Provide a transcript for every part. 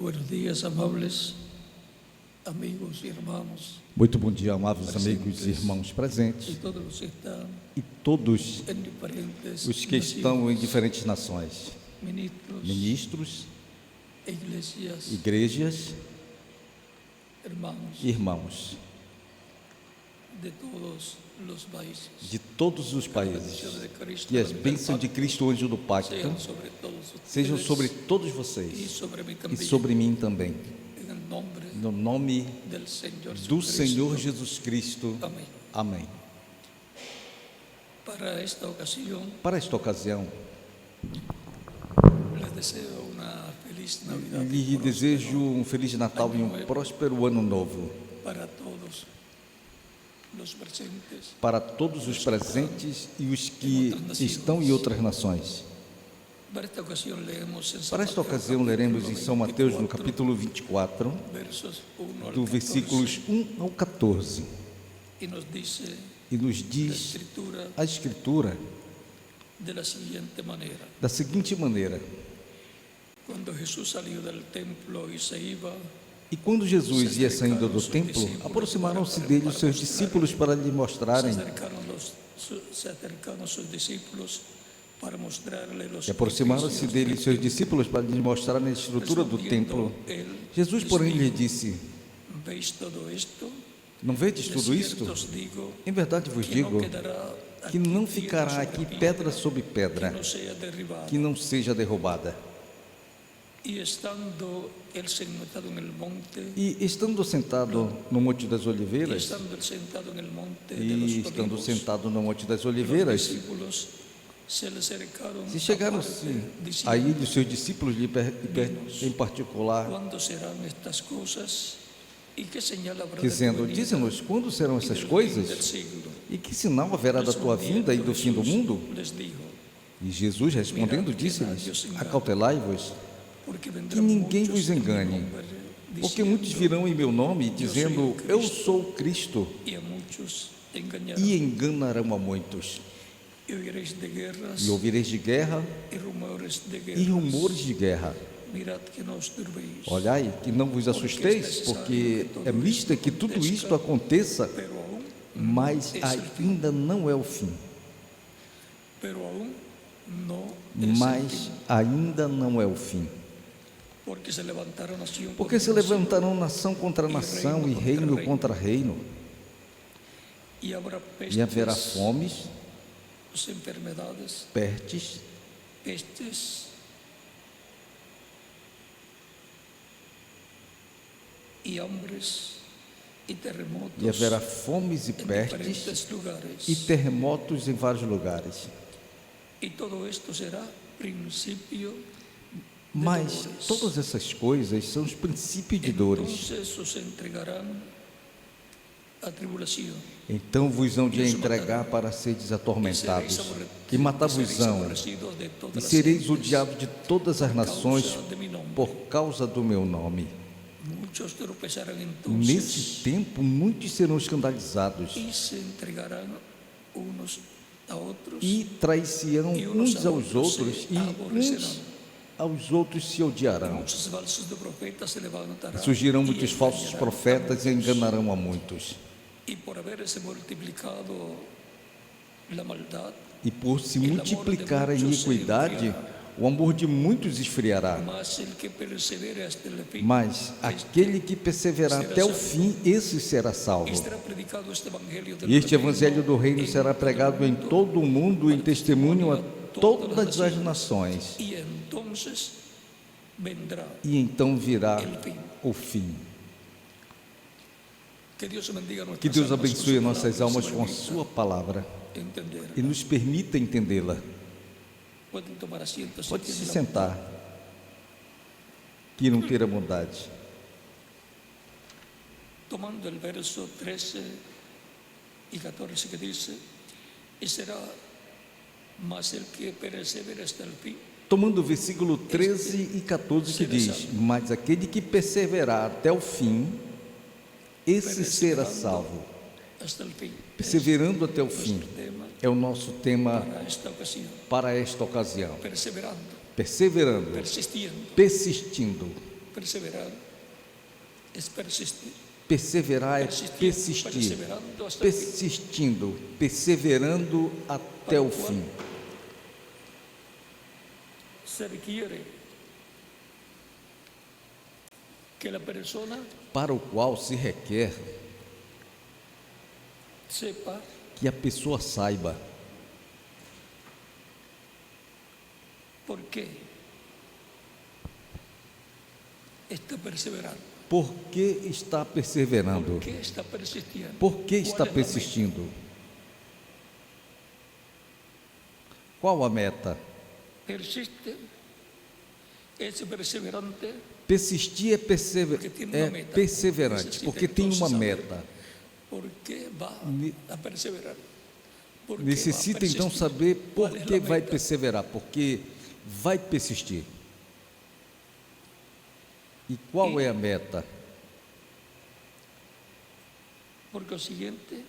Buenos días, amables amigos y hermanos Muito bom dia, amáveis amigos e irmãos y presentes todos los que están e todos en diferentes os que estão em naciones, diferentes nações, ministros, iglesias, igrejas hermanos e irmãos de todos los países. de todos os países. Que as bênçãos de Cristo, anjo do pacto, sean sobre todos sejam ustedes sobre todos y vocês sobre mí e también, sobre mim também. en el nombre No nome del Señor do Jesucristo. Senhor Jesus Cristo. Amén. Amém. Para esta ocasión Para esta ocasião, les deseo una feliz Navidad lhe desejo um Feliz Natal e um próspero Ano Novo para todos los presentes. para todos os presentes e os que estão em outras nações. Para esta ocasión leemos en San Para esta Mateo, ocasião, leremos em São Mateus, no 24, capítulo 24, versos 1 al do 14, versículos 1 ao 14, y nos dice e nos la diz Escritura a Escritura de la siguiente manera: da seguinte maneira: cuando Jesús salió del templo y se iba, E quando Jesus ia saindo do templo, aproximaram-se dele os seus discípulos para lhe mostrarem, se acercaron sus discípulos para mostrarle los e aproximaram-se dele os seus discípulos para lhe mostrarem a estrutura do templo. Jesus, porém, lhe disse: ¿Veis todo esto? Não vedes De tudo cierto isto? os digo Em verdade vos que no digo quedará que não ficará aqui pedra sobre que pedra no sea derribada. que não seja derrubada. Y estando él sentado en el monte, E estando sentado no Monte das y Oliveiras, estando él sentado en el monte de e los estando olivos, sentado no Monte das los Oliveiras, discípulos se le acercaron se chegaram-se aparte, a ele diciendo: os seus discípulos, em particular, ¿cuándo serán estas cosas? ¿Y qué señal habrá de tu dizendo: venida Dize-nos quando serão y essas del fin del coisas, siglo? e que sinal haverá da tua vinda e do fim do mundo? Les dijo: E Jesus, respondendo, disse-lhes: Acautelai-vos, porque que vendrán ninguém muchos vos en mi engane, nombre, porque muitos diciendo, virão em meu nome, dizendo: Eu sou o Cristo, y a muchos engañarán. e enganarão a muitos. Y oiréis de guerras E ouvireis de guerra y rumores de e guerras. rumores de guerra. Mirad que no os turbéis, Olhai, que não vos assusteis, porque é lícito que tudo isto aconteça, pero aún, mas ainda não é o fim. pero aún no es el Mas fin, ainda não é o fim. porque se levantaron nación Porque se contra nación, levantarão nação contra nação e reino contra reino, y habrá e haverá pestes, fomes, enfermedades, pestes, pestes y hambres y terremotos e haverá fomes e en pestes diferentes lugares. e terremotos em vários lugares. Y todo esto será principio de Mas dolores. todas essas coisas são os princípios de dores. Entonces os entregarán a tribulación Então vos hão de entregar para seres atormentados, e matar-vos-ão, e sereis odiados de todas as nações por causa do meu nome. Muchos tropezarán Nesse entonces tempo, muitos serão escandalizados, y se entregarán unos a otros e trair-se-ão uns aos outros, e uns aos outros se odiarão. muchos falsos de profetas se levantarán Surgirão y muitos falsos engañarán profetas e a muchos. enganarão a muitos. Y por haberse multiplicado la maldad, E por se multiplicar a iniquidade, o amor de muitos esfriará. mas el que persevere hasta el fin, Mas aquele que perseverar até o fim, esse será salvo. será predicado este evangelio del E este reino evangelho do reino será pregado em todo o mundo, em testemunho a todas as nações. y entonces vendrá E então virá el fin. o fim. Que Dios bendiga Que nuestras Deus almas con abençoe su nossas palabra, almas nos com a permita sua palavra entender. e nos permita entendê-la. Pueden tomar asiento si Pode se tienen la sentar. Queiram ter a bondade. tomando el verso 13 y 14 que dice: y será más el que persevera hasta el fin, Tomando o versículo 13 e 14 que diz: Mas aquele que perseverar até o fim, esse será salvo. hasta el fin. Perseverando até o fim Nuestro tema é o nosso tema para esta ocasión: para esta ocasião. perseverando, Perseverando, persistiendo, persistindo, perseverar es persistir. Perseverar é persistir, Perseverando hasta el fin. persistindo, perseverando até o fim. Se requiere que la persona Para o qual se requer sepa que a pessoa saiba por qué está perseverando, por que está perseverando, por qué está persistiendo, por que cuál está es la persistindo. Qual a meta? meta. Persiste, es perseverante Persistir é perseverante, porque tem uma meta. por qué va a perseverar. Por qué va a Necessita então persistir. saber por ¿Cuál es que la vai meta? perseverar, porque vai persistir. E qual é a meta? Por consiguiente,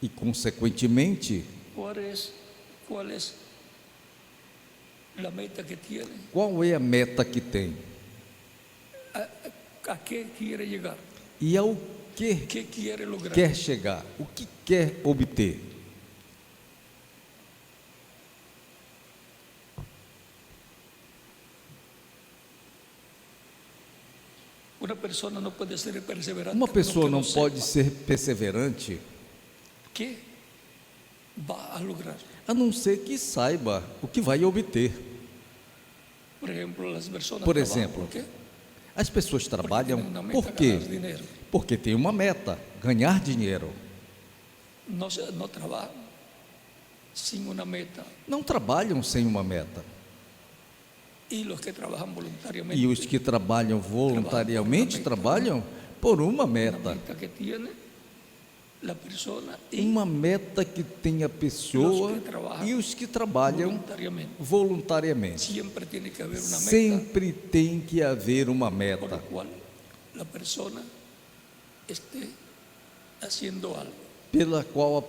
E consequentemente, ¿cuál es la meta que tiene? qual é a meta que tem? ¿A qué quiere llegar? E ao que ¿Qué quiere lograr? quer chegar? O que quer obter? Una persona no puede ser perseverante. Uma a menos pessoa que não no pode sepa ser perseverante qué va a lograr. a não ser que saiba o que vai obter. Por ejemplo, las personas Por trabajan, exemplo, ¿por qué? As pessoas Porque trabalham tienen una meta, por quê? ganar dinero. Porque tem uma meta, ganhar dinheiro. No trabajan sin una meta. Não trabalham sem uma meta. Y los que trabajan voluntariamente, E os que trabalham voluntariamente trabalham por uma una meta. meta que tiene la persona y Uma meta que tem a pessoa e os que trabalham voluntariamente. voluntariamente. Siempre tiene que haber una meta Sempre tem que haver uma por meta la cual la persona esté haciendo algo. pela qual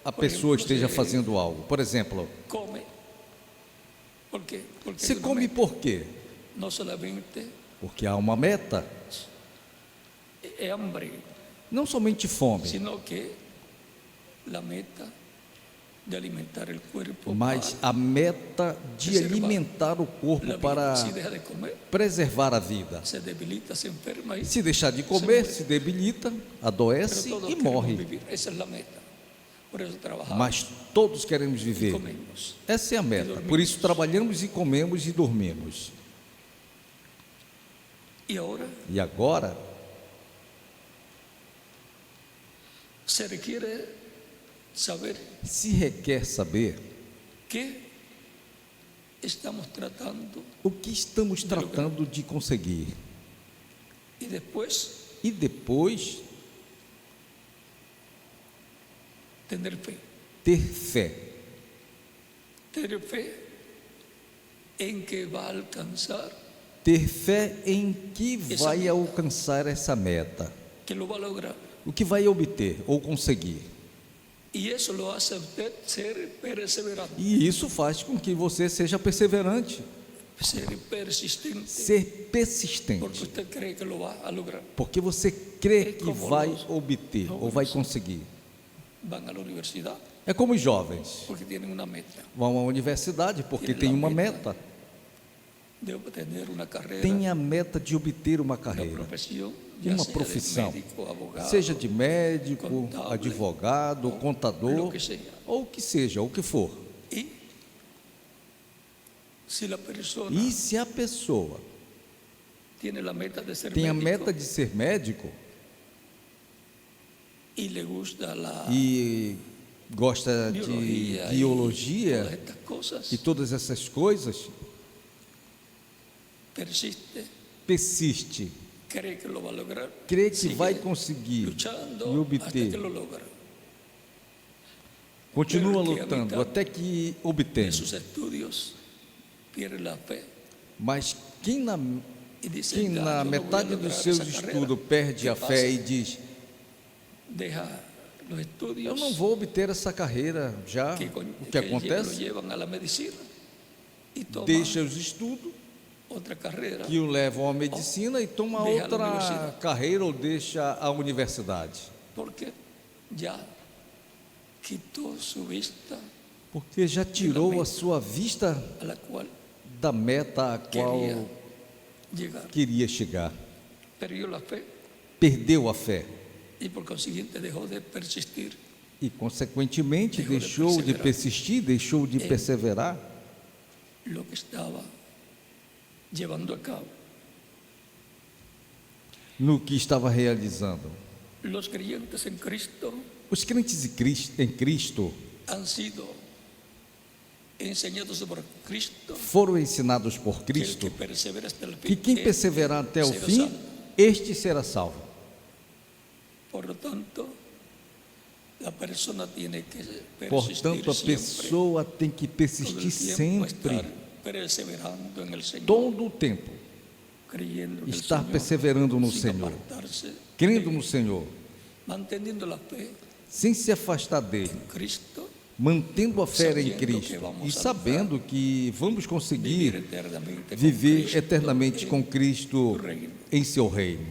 a pessoa esteja fazendo algo. Por exemplo, Come. ¿Por qué? Porque você hay una come meta. por quê? No solamente Porque há uma meta. es hambre, Não somente fome, sino que la meta de alimentar el cuerpo mas para a meta de preservar alimentar o la corpo vida. para Si deja de comer, preservar a vida. se debilita, se enferma y Se deixar de comer, se debilita, adoece pero todos e queremos morre. vivir. Esa es la meta. Por eso trabajamos Mas todos queremos y viver. comemos. Essa é a meta. Por isso trabalhamos e comemos e dormimos. Y ahora E agora se requiere saber se requer saber qué estamos tratando o que estamos tratando de conseguir. y después E depois tener fe. ter fé. Tener fe en que va a alcanzar, Ter fé em que vai alcançar essa meta. que lo va a lograr. O que vai obter ou conseguir. Y eso lo hace a usted ser perseverante, E isso faz com que você seja perseverante, ser persistente, ser porque persistente. usted cree que lo va a lograr. Porque você crê que vai obter ou vai conseguir. Van a la universidad É como os jovens. porque tienen una meta Vão à universidade porque tem uma meta. de obtener una carrera, Tem a meta de obter uma una carreira, profesión, ya uma sea de profissão. médico, abogado, Seja de médico, contábil, advogado, lo contador, que sea. ou o que seja, o que for. Y si la persona E se a pessoa tiene la meta de ser tem a médico meta de ser médico y le gusta la e gosta de biología, y biologia todas estas cosas, e todas essas coisas, persiste, persiste, cree que lo va a lograr, crê que sigue vai conseguir luchando e hasta obter, que lo logra. continua Pero que a lutando mitad até que De obtém. sus estudios pierde la fe Mas quem na, y dice, quem "Ya, na yo no voy a metade lograr dos seus esa carrera". estudos perde ¿Qué a fé pasa? e diz: Deja los eu estudios não vou obter essa carreira já. que, O que que lo acontece? llevan a la medicina y toma Deixa os estudos otra carrera, que o levam à medicina e toma Deixa a outra universidade. carreira ou deixa a universidade. porque ya quitó su vista Porque já tirou a sua vista a la cual da meta a quería qual llegar. queria chegar. Perdió la fe Perdeu a fé y por consiguiente dejó de persistir e, consequentemente, Deixou de deixou de perseverar. persistir, deixou de perseverar lo que estaba llevando a cabo. no que estava realizando. Los creyentes en Cristo Os crentes em Cristo han sido enseñados por Cristo foram ensinados por que el Cristo que persevera hasta el que fin, quem él perseverar até o será fim, salvo. este será salvo. Por lo tanto, la persona tiene que persistir Portanto, a siempre, pessoa tem que todo persistir el tiempo sempre, estar perseverando en el Señor, todo o tempo, creyendo en el estar Señor, perseverando no sin Senhor, apartarse, crendo no Senhor, manteniendo la fe sem se afastar dele, en Cristo, mantendo a fé em Sabendo que Cristo vamos e sabendo que vamos vivir conseguir eternamente con viver Cristo eternamente en com Cristo tu reino. em seu reino.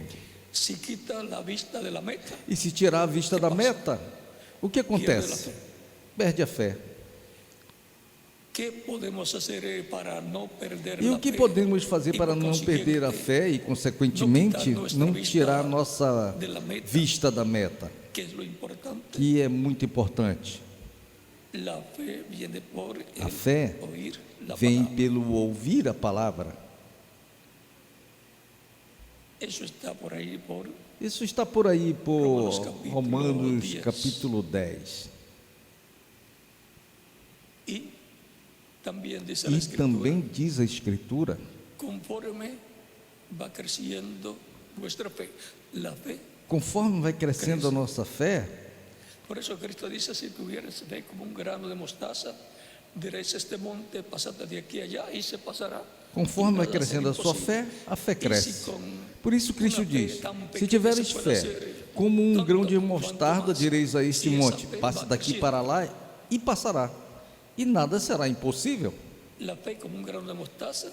Si quita la vista de la meta, E se tirar a vista da meta, o que acontece? Perde a fé. ¿qué podemos hacer para no perder E la o que fe? podemos fazer Y para por não perder a consiguiente, fé e, consequentemente, não tirar a nossa de la meta, vista da meta, que es lo importante? que é muito importante? La fe viene por A el fé oír la vem palabra. pelo ouvir a palavra. Eso está por ahí por Isso está por aí por Romanos capítulo Romanos 10. capítulo 10. y también dice la E escritura, também diz a Escritura, conforme va creciendo vuestra fe, la fe. conforme vai crescendo a nossa fé, Por eso Cristo dice, si tuvieras fe como un grano de mostaza, diréis este monte, pasate de aquí a allá y se pasará. conforme Y vai nada crescendo a será sua imposible. fé, a fé E cresce. se com Por isso Cristo uma fé diz: tão se pequena tiveres se pode fé, ser como um tanto grão de quanto mostarda, mais, direis a este se essa monte: fé passe vai daqui crescendo. para lá e passará, e nada será impossível. La fe como un grano de mostaza,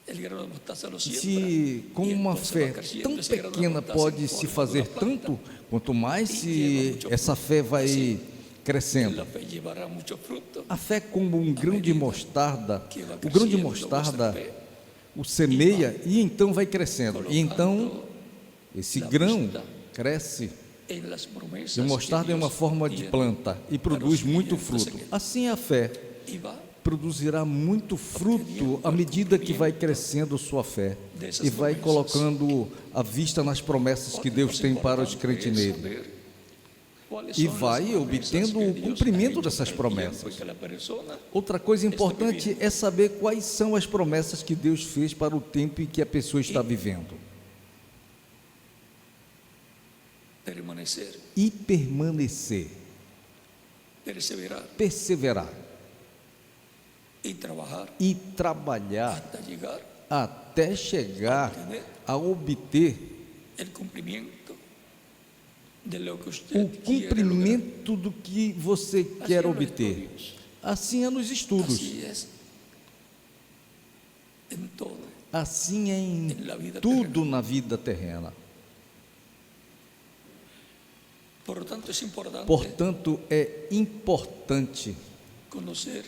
el grano de mostaza lo siembra. Se com y uma entonces fé va creciendo tão esse grano de pequena mostaza pode en se forma de fazer una planta. tanto, quanto mais se essa fé vai crescendo. La fe llevará mucho fruto. A fé como um grão de mostarda, o grão de mostarda o semeia e então vai crescendo. E então esse grão cresce. En las promesas E mostarda é uma forma de planta e produz muito fruto. Assim a fé y va produzirá muito fruto à medida que vai crescendo sua fé e vai colocando a vista nas promessas que Deus tem para os crentes nele. E vai obtendo o cumprimento dessas promessas. Outra coisa importante é saber quais são as promessas que Deus fez para o tempo em que a pessoa está vivendo. permanecer, E permanecer, perseverar perseverar y trabajar e trabalhar hasta llegar até chegar tener a obter el cumplimiento de lo que o usted quiere lograr. cumprimento do que você Así quer en los obter. estudios, Assim é nos estudos, así es en todo, assim é em en la vida tudo terrena. na vida terrena. Por lo tanto, es importante Portanto, é importante conocer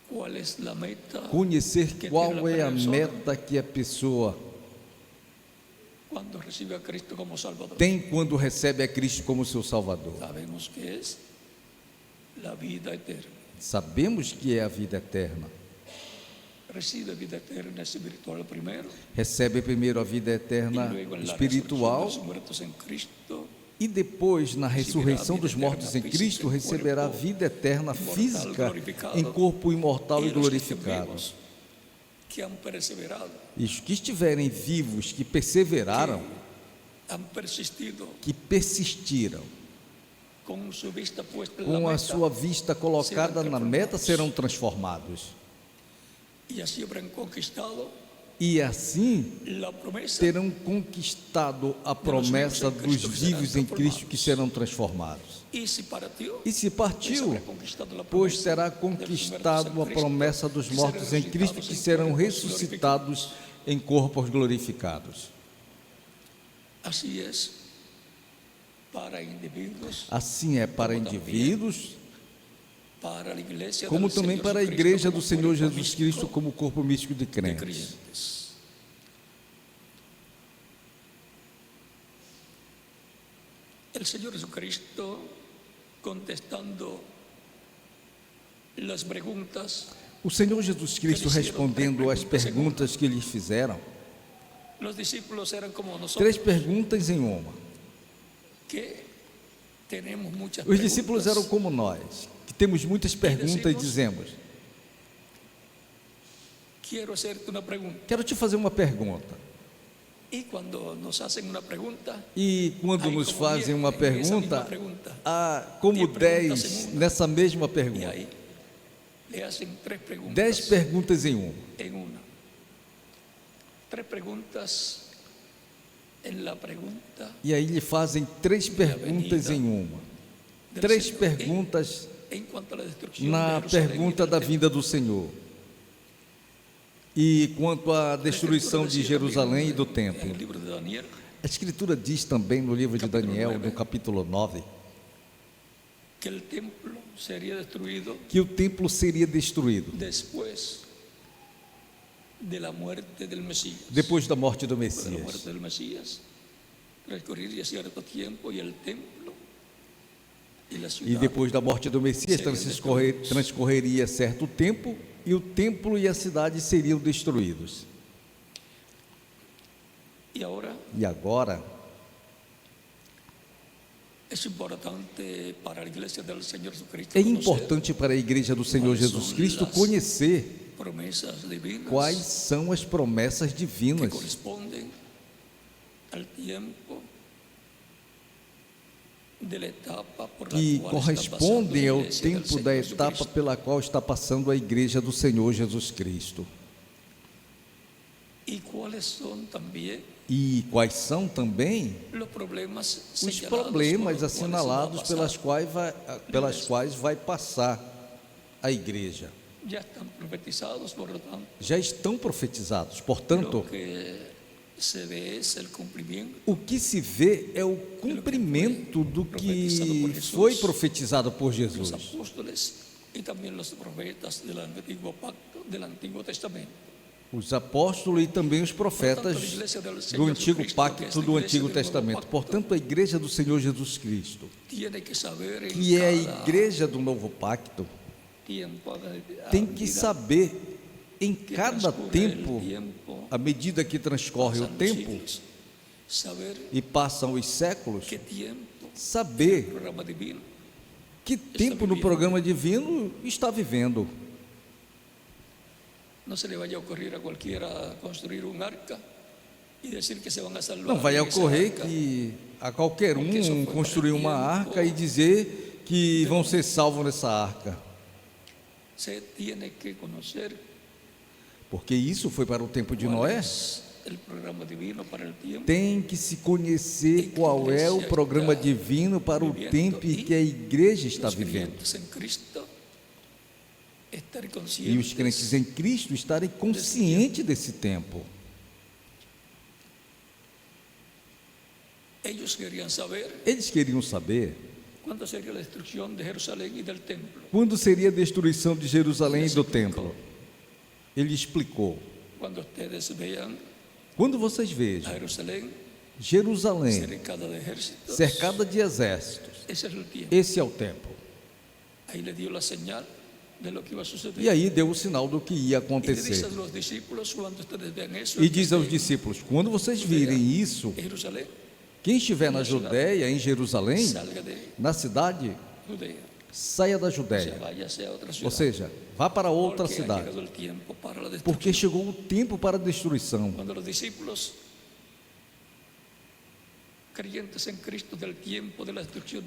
cuál es la meta conhecer que qual tiene é la a persona meta que a pessoa cuando recibe a Cristo como Salvador. tem quando recebe a Cristo como seu Salvador. Sabemos que es la vida eterna. Sabemos que é a vida eterna. Recibe vida eterna espiritual primero Recebe primeiro a vida y eterna luego en la espiritual resurrección de los muertos en Cristo e depois, na ressurreição dos mortos em Cristo, receberá a vida eterna física em corpo imortal e y los que estén glorificado. vivos, que han perseverado, E os que estiverem vivos, que perseveraram, han persistido que persistiram, con su vista puesta en la com a meta, sua vista colocada na meta, serão transformados. y así habrán conquistado E assim la promesa terão conquistado a promessa dos vivos em Cristo que serão transformados. y si partió, E se pues partiu, habrá conquistado la pois promesa terá de los muertos conquistado en a Cristo, promessa dos que mortos serán em Cristo que serão ressuscitados em corpos glorificados. Así es para individuos, Assim é para Como também indivíduos, para la iglesia como del também Señor para a Jesucristo igreja como do Senhor cuerpo Jesus místico Cristo como corpo místico de de crentes. creyentes. El Señor Jesucristo, contestando las preguntas, O Senhor Jesus Cristo respondendo às perguntas que lhes fizeram, los discípulos eran como nosotros, 3 perguntas em uma. que tenemos muchas Os discípulos preguntas, eram como nós, que temos muitas perguntas e dizemos: quiero hacerte una pregunta. quero te fazer uma pergunta. Y cuando nos hacen una pregunta, E quando hay nos como fazem 10 uma en esa misma pergunta, pregunta. há como E perguntas 10 em uma. nessa mesma Y pergunta. ahí le hacen 3 preguntas 10 perguntas em uma. en una. 3 preguntas en la pregunta E aí lhe fazem 3 perguntas em uma. del 3 Señor. perguntas En cuanto a la destrucción na de Jerusalén y pergunta del da templo. vinda do Senhor. E quanto à destruição de Jerusalém e do En templo. el libro de Daniel, A Escritura diz também no livro de Capítulo Daniel, 9. no capítulo 9, que el templo sería destruido que o templo seria destruído después de la muerte del Mesías. depois da morte do Después de la Messias. muerte del Mesías, transcurriría cierto tiempo y el templo y la E ciudad depois da morte do Messias transcorreria certo tempo e o templo e a cidade seriam destruídos. y ahora E agora es importante para la iglesia del Señor Jesucristo é conocer importante para a igreja do Senhor Jesus Cristo conhecer promesas divinas quais são as promessas que divinas corresponden al tiempo de la etapa por la que cual está pasando correspondem la ao iglesia del tempo Señor da Jesucristo. etapa pela qual está passando a igreja do Senhor Jesus Cristo. Y cuáles son también E quais são também los problemas os señalados problemas por los cuales assinalados va a pasar. pelas quais vai passar a igreja. Ya están profetizados, por lo tanto, Já estão profetizados. lo Portanto, que se ve es el cumplimiento o que se vê é o cumprimento do que foi profetizado por de los Jesus. apóstoles y también los profetas del antiguo pacto, del Antiguo Testamento. Os apóstolos e também os profetas do Antigo Pacto, do Antigo Testamento. Portanto, a igreja do Senhor Jesus Cristo, Tiene que saber en que é a cada igreja do Novo Pacto, tiempo, tem que saber em que cada transcurre tempo, el tiempo, à medida que transcorre o pasan los tempo siglos, saber e passam os séculos, qué tiempo el saber programa divino que tempo no programa divino está vivendo. no se le vaya a ocurrir a cualquiera construir un arca y decir que se van a salvar. Não vai en esa ocorrer arca. que a qualquer Porque isso foi construir uma para arca tempo e dizer que vão ser salvos nessa arca, Se tiene que conocer porque isso foi para o tempo de cuál Noé. es el programa divino para el tiempo Tem que se conhecer qual é o programa divino para o tempo em que a igreja está los vivendo. creyentes en Cristo estar E os conscientes crentes em Cristo estarem conscientes desse tempo. ellos querían saber Eles queriam saber cuándo sería la destrucción de Jerusalén y del templo. quando seria a destruição de Jerusalém e do templo. Ele explicou: Cuando ustedes vean quando vocês a vejam Jerusalén Jerusalém cercada de ejércitos, cercada de exércitos, ese es el tiempo. esse é o tempo. Ahí le dio la señal de lo que iba a suceder. E aí deu o sinal do que ia Y le dice acontecer. a los discípulos, cuando ustedes vean eso, E diz aos discípulos: quando vocês virem isso, en Jerusalén, quem estiver na Judéia, em Jerusalém, salga de na cidade, Judea, saia da o sea, Judéia. váyase a otra Ou ciudad, seja, vá para outra porque ha cidade. llegado el tiempo para la Porque destrucción. chegou o tempo para a destruição. Cuando los discípulos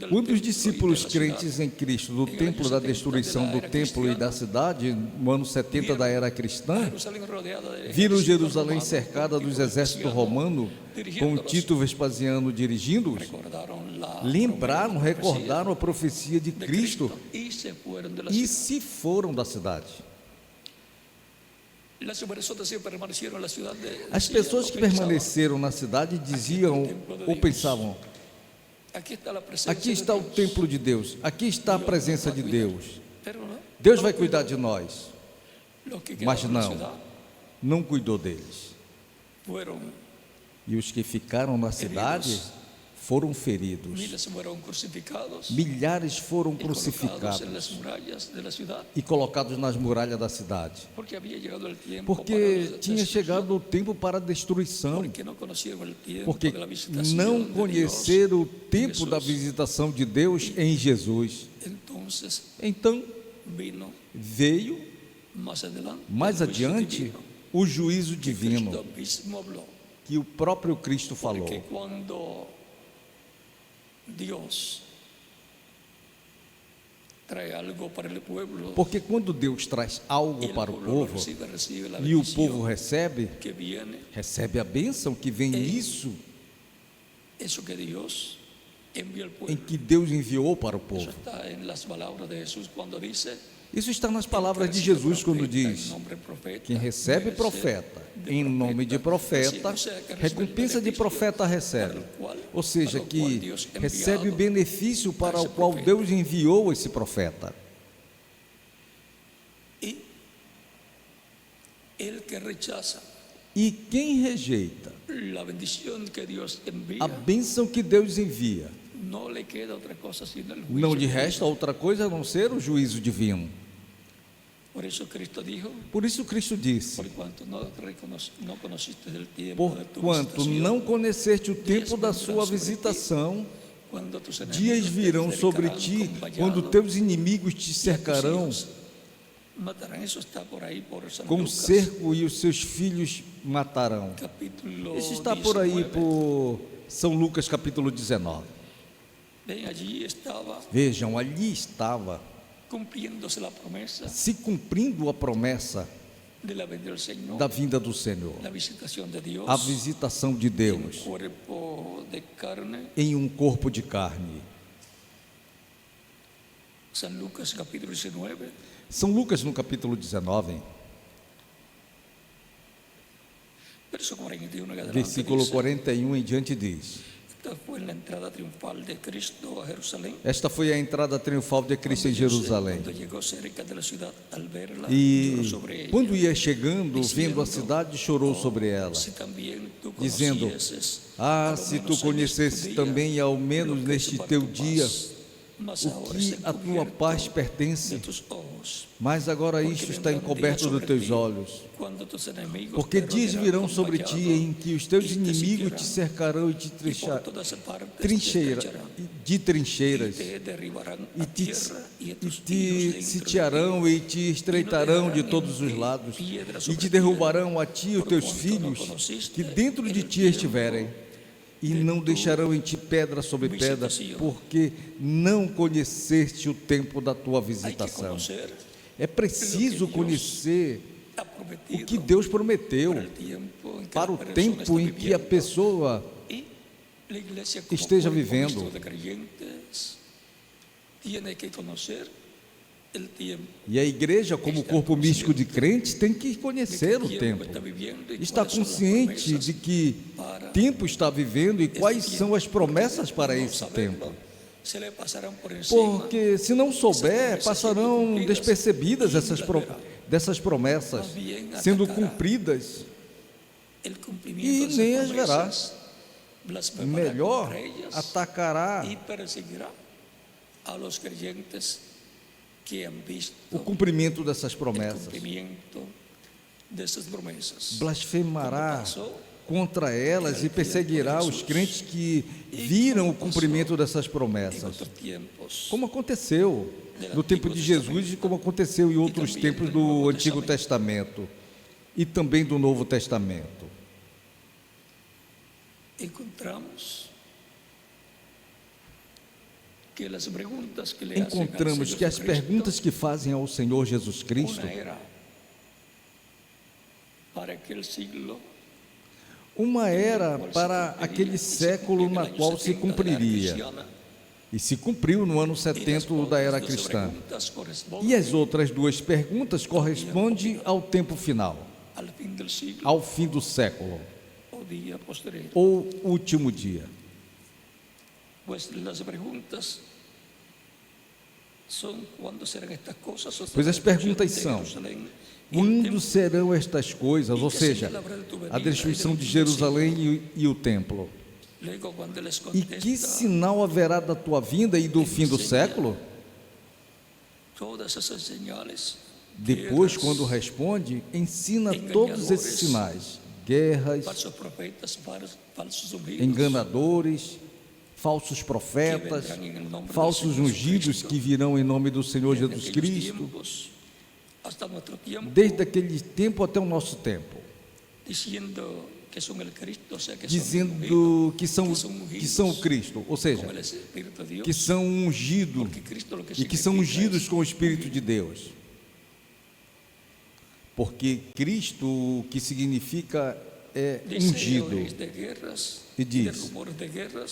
Quando os discípulos crentes em Cristo do templo da destruição do templo e da cidade, no ano 70 da era cristã, viram Jerusalém cercada dos exércitos romanos, com Tito Vespasiano dirigindo-os, recordaram a profecia de Cristo e se foram da cidade. As pessoas que permaneceram na cidade diziam ou pensavam: aqui está o templo de Deus, aqui está a presença de Deus, Deus vai cuidar de nós. Mas não cuidou deles. E os que ficaram na cidade foram feridos, milhares foram crucificados e colocados nas muralhas da cidade, porque tinha chegado o tempo para a destruição, porque não conheceram o tempo da visitação de Deus em Jesus. Então veio mais adiante o juízo divino que o próprio Cristo falou. Porque quando Deus traz algo para o povo e o povo recebe a bênção que vem nisso, em que Deus enviou para o povo. Isso está nas palavras de Jesus quando diz: quem recebe profeta em nome de profeta, recompensa de profeta recebe. Ou seja, que recebe o benefício para o qual Deus enviou esse profeta. E quem rejeita a bênção que Deus envia, não lhe resta outra coisa a não ser o juízo divino. Por isso Cristo disse: porquanto não conheceste o tempo da sua visitação, dias virão sobre ti, quando teus inimigos te cercarão com cerco e os seus filhos matarão. Isso está por aí por São Lucas capítulo 19. Vejam, ali estava se cumprindo a promessa da vinda do Senhor, a visitação de Deus em um corpo de carne. São Lucas no capítulo 19, versículo 41 em diante diz: esta foi a entrada triunfal de Cristo em Jerusalém. E quando ia chegando, vendo a cidade, chorou sobre ela, dizendo: se tu conhecesses também, ao menos neste teu dia, o que a tua paz pertence, mas agora isto está encoberto dos teus olhos. Porque dias virão sobre ti em que os teus inimigos te cercarão e te trincheiras, e te sitiarão e te estreitarão de todos os lados, e te derrubarão a ti e os teus filhos que dentro de ti estiverem, e não deixarão em ti pedra sobre pedra, porque não conheceste o tempo da tua visitação. É preciso conhecer o que Deus prometeu para o tempo em que a pessoa esteja vivendo. E a igreja, como corpo místico de crentes, tem que conhecer o tempo, estar consciente de que tempo está vivendo e quais são as promessas para esse tempo. Porque se não souber, passarão despercebidas dessas promessas sendo cumpridas e nem as verá. Melhor atacará o cumprimento dessas promessas, blasfemará contra elas e perseguirá os crentes que viram o cumprimento dessas promessas, como aconteceu no tempo de Jesus e como aconteceu em outros tempos do Antigo Testamento e também do Novo Testamento. que las preguntas que le hacen al encontramos Señor que as Jesucristo, perguntas que fazem ao Senhor Jesus Cristo, una era para aquel siglo uma era cual se para cumpliría, aquele y se século cumplió en el na año qual se 70 de la era cumpriria, cristiana, e se cumpriu no ano y las 70 da era otras 12 cristã. preguntas E corresponden as outras duas perguntas correspondem ao tempo final, al fin del siglo ao fim do século, o día posterior. ou último dia. Pues las preguntas son cuándo serán estas cosas. Pois as perguntas são: quando serão estas coisas, ou seja, a destruição de Jerusalém e o templo? E que sinal haverá da tua vinda e do fim do século? Depois, quando responde, ensina todos esses sinais: guerras, enganadores, falsos profetas, falsos ungidos que virão em nome do Senhor Jesus Cristo, desde aquele tempo até o nosso tempo, dizendo que são o Cristo, ou seja, que são ungidos e que são ungidos com o Espírito de Deus. Porque Cristo, o que significa é ungido. E diz: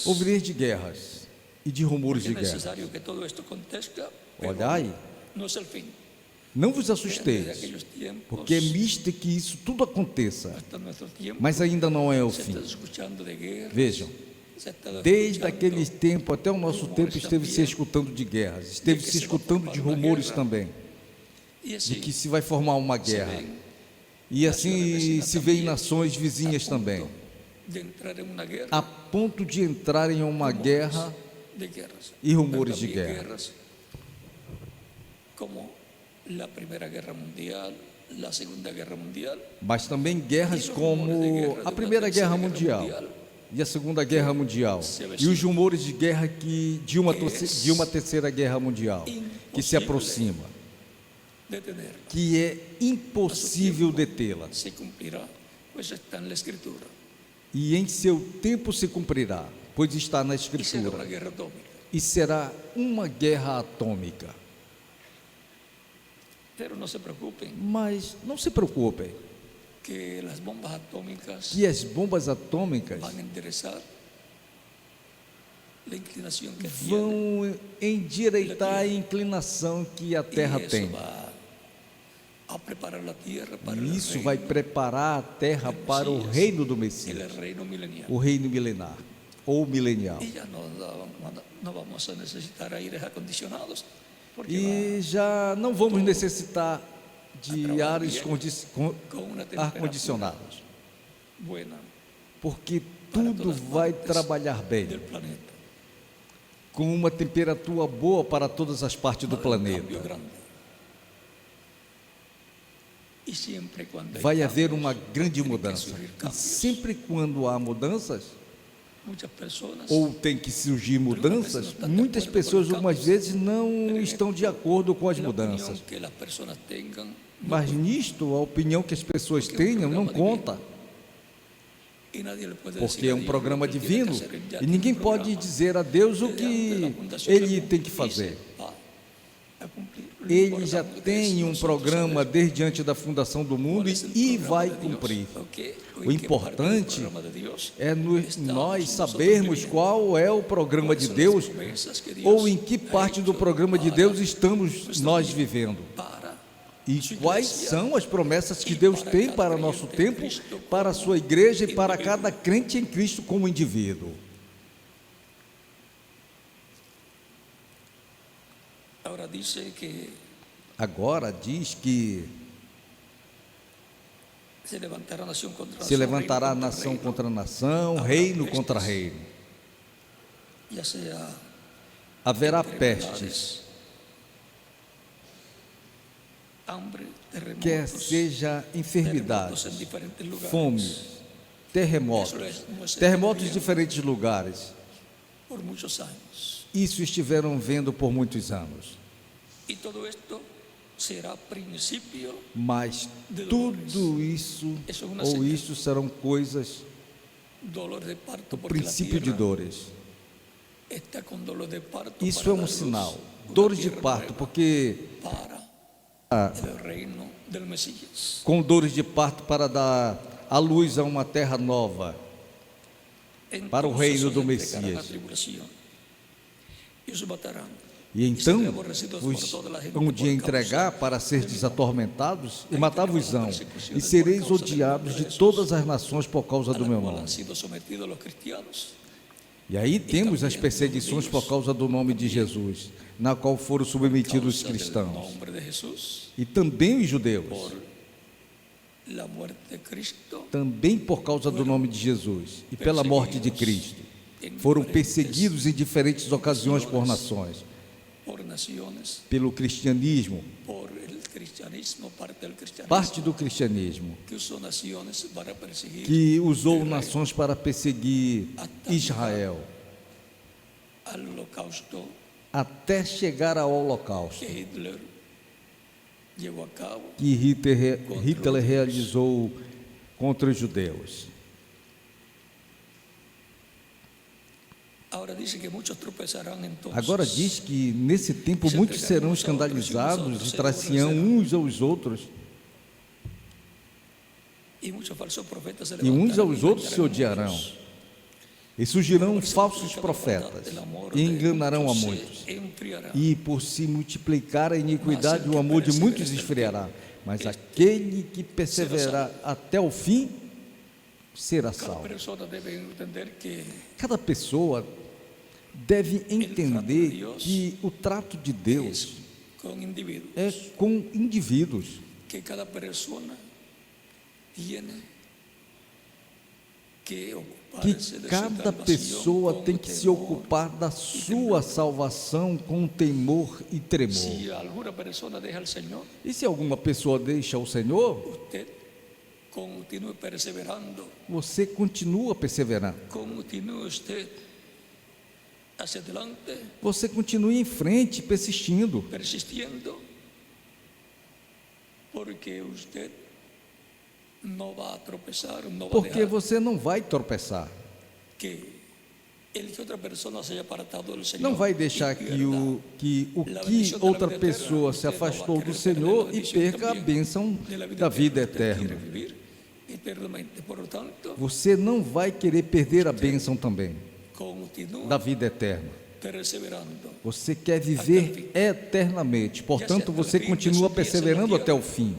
ouvireis de guerras e de rumores de guerra. Olhai, não vos assusteis, porque é misto que isso tudo aconteça, mas ainda não é o fim. Vejam, desde aquele tempo até o nosso tempo esteve se escutando de guerras, esteve se escutando de rumores também, de que se vai formar uma guerra. E assim se vê em nações vizinhas também, a ponto de entrar em uma guerra e rumores de guerra. Mas também guerras como a Primeira Guerra Mundial e a Segunda Guerra Mundial, e os rumores de guerra de uma Terceira Guerra Mundial que se aproxima, que é impossível detê-la. E em seu tempo se cumprirá, pois está na Escritura, e será uma guerra atômica. Mas não se preocupem, que as bombas atômicas vão endireitar a inclinação que a Terra tem. E isso vai preparar a Terra para o reino do Messias, o reino milenar ou milenial. E já não vamos necessitar de ar-condicionados, porque tudo vai trabalhar bem, com uma temperatura boa para todas as partes do planeta. Vai haver uma grande mudança. E sempre quando há mudanças, ou tem que surgir mudanças, muitas pessoas algumas vezes não estão de acordo com as mudanças. Mas nisto, a opinião que as pessoas tenham não conta, porque é um programa divino e ninguém pode dizer a Deus o que Ele tem que fazer. Ele já tem um programa desde antes da fundação do mundo e vai cumprir. O importante é nós sabermos qual é o programa de Deus, ou em que parte do programa de Deus estamos nós vivendo, e quais são as promessas que Deus tem para o nosso tempo, para a sua igreja e para cada crente em Cristo como indivíduo. Agora diz que se levantará nação contra nação, reino contra reino. Haverá pestes, quer seja enfermidades, fome, terremotos em diferentes lugares. Isso estiveram vendo por muitos anos. Mas tudo isso, ou isso serão coisas, o princípio de dores, está con dolor de parto Isso para é um dar luz sinal, una dores de tierra parto, nueva porque para el reino del Mesías. com dores de parto para dar a luz a uma terra nova, para o Entonces reino os do entregarán a Messias. tribulación, y os matarán, E y então serán aborrecidos por vos toda la gente um dia por entregar causa para ser de mim. desatormentados e matar-vos-ão, e sereis odiados de todas as nações por causa a do la meu cual nome. han sido sometidos los cristianos. E aí temos as perseguições por causa do nome de Jesus, na qual foram submetidos os Causa del cristãos, nombre de Jesús, e também os judeus, por la muerte de Cristo, também por causa do nome de Jesus e pela morte de Cristo, foram perseguidos em diferentes ocasiões por nações, por naciones, pelo cristianismo, por el cristianismo, parte del cristianismo, parte do cristianismo, que usó naciones para perseguir que usou el nações para perseguir Israel, al holocausto até chegar ao holocausto, que Hitler llevó a cabo. que Hitler realizou contra os judeus. Ahora dice que muchos tropezarán entonces. Agora diz que nesse tempo muitos serão escandalizados e traciam uns aos outros, y muchos falsos profetas se e uns levantarán aos y outros se engañarán a odiarão. muchos. E surgirão falsos profetas e enganarão a muitos. E por se multiplicar a iniquidade, o amor de muitos esfriará. Mas aquele que perseverar até o fim será Cada salvo. persona debe entender que Cada pessoa deve entender que o trato de Deus es con individuos, é com indivíduos, que cada persona tiene que que ocuparse de su cada salvación pessoa con tem que se temor. ocupar da sua salvação com temor e tremor. Si alguna persona deja al Señor, E se alguma pessoa deixa o Senhor, usted continúe perseverando, você continua perseverando, continúe usted hacia adelante, você continua em frente, persistindo, persistiendo, porque usted no va a tropezar, no va a porque dejar você não vai tropeçar, que el que otra persona se haya apartado del Señor não vai y deixar que pierda que outra pessoa se afastou do Senhor e perca a bênção da vida eterna. vivir eternamente. Por lo tanto, Você não vai querer perder a bênção também continúa da vida eterna. perseverando. Você quer viver eternamente, portanto, você continua perseverando até o fim,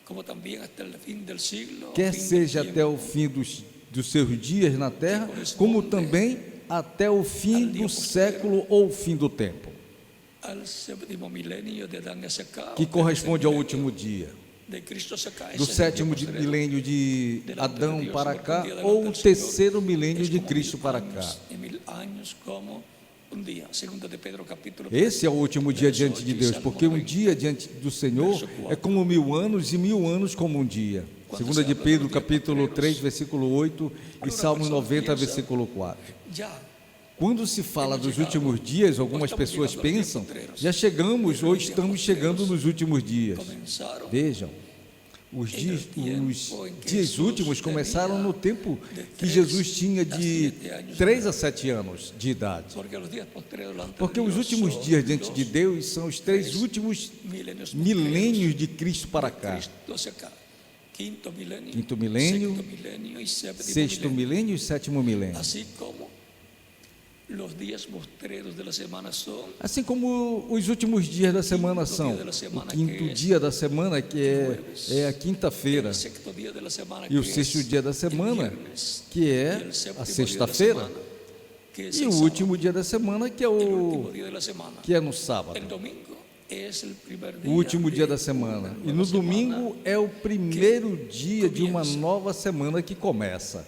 Como también hasta el fin del siglo, quer fin del seja tiempo. até o fim dos seus dias na terra, como também até o fim do século ou o fim do tempo, Al séptimo milenio de Adán hacia acá, que o corresponde ao tercer último dia, milenio de Cristo hacia acá, do ese sétimo tiempo sereno, milênio de delante de Adão Dios, para porque cá, un día ou delante o del terceiro Señor milênio es de como Cristo 1000 para años, cá. y 1000 años como un día. Segunda de Pedro capítulo Esse é o último dia verso diante de 8, Deus, Salmo porque um 90. dia diante do Senhor é como 1000 anos e 1000 anos como um dia. Segunda de Pedro, capítulo 3, versículo 8 e Salmo 90, versículo 4. Ya, Quando se fala dos últimos dias, algumas pessoas pensam, já chegamos ou estamos chegando nos últimos dias. comenzaron Vejam, os dias últimos começaram no tempo que Jesus tinha de 3 a 7 anos de idade. porque los días posteriores delante de Porque os Dios últimos son dias diante de los Deus são os 3 últimos milenios milênios de Cristo para cá. Cristo hacia acá. Quinto milenio, Quinto milênio, sexto milenio y séptimo Sexto milenio. milênio e sétimo milênio. Así como los días postreros de la semana son Assim como os últimos dias da semana são o quinto dia da semana, que é a quinta-feira, el sexto día de la semana, e o que sexto es dia da el semana, viernes, que y é el séptimo a día de la sexta-feira, semana, que es e el o sábado. último dia da semana, que é El último o día de la semana. que é no sábado. El domingo es el primer O día último dia de da semana. una E nueva no semana. domingo é o primeiro dia de uma nova semana que começa.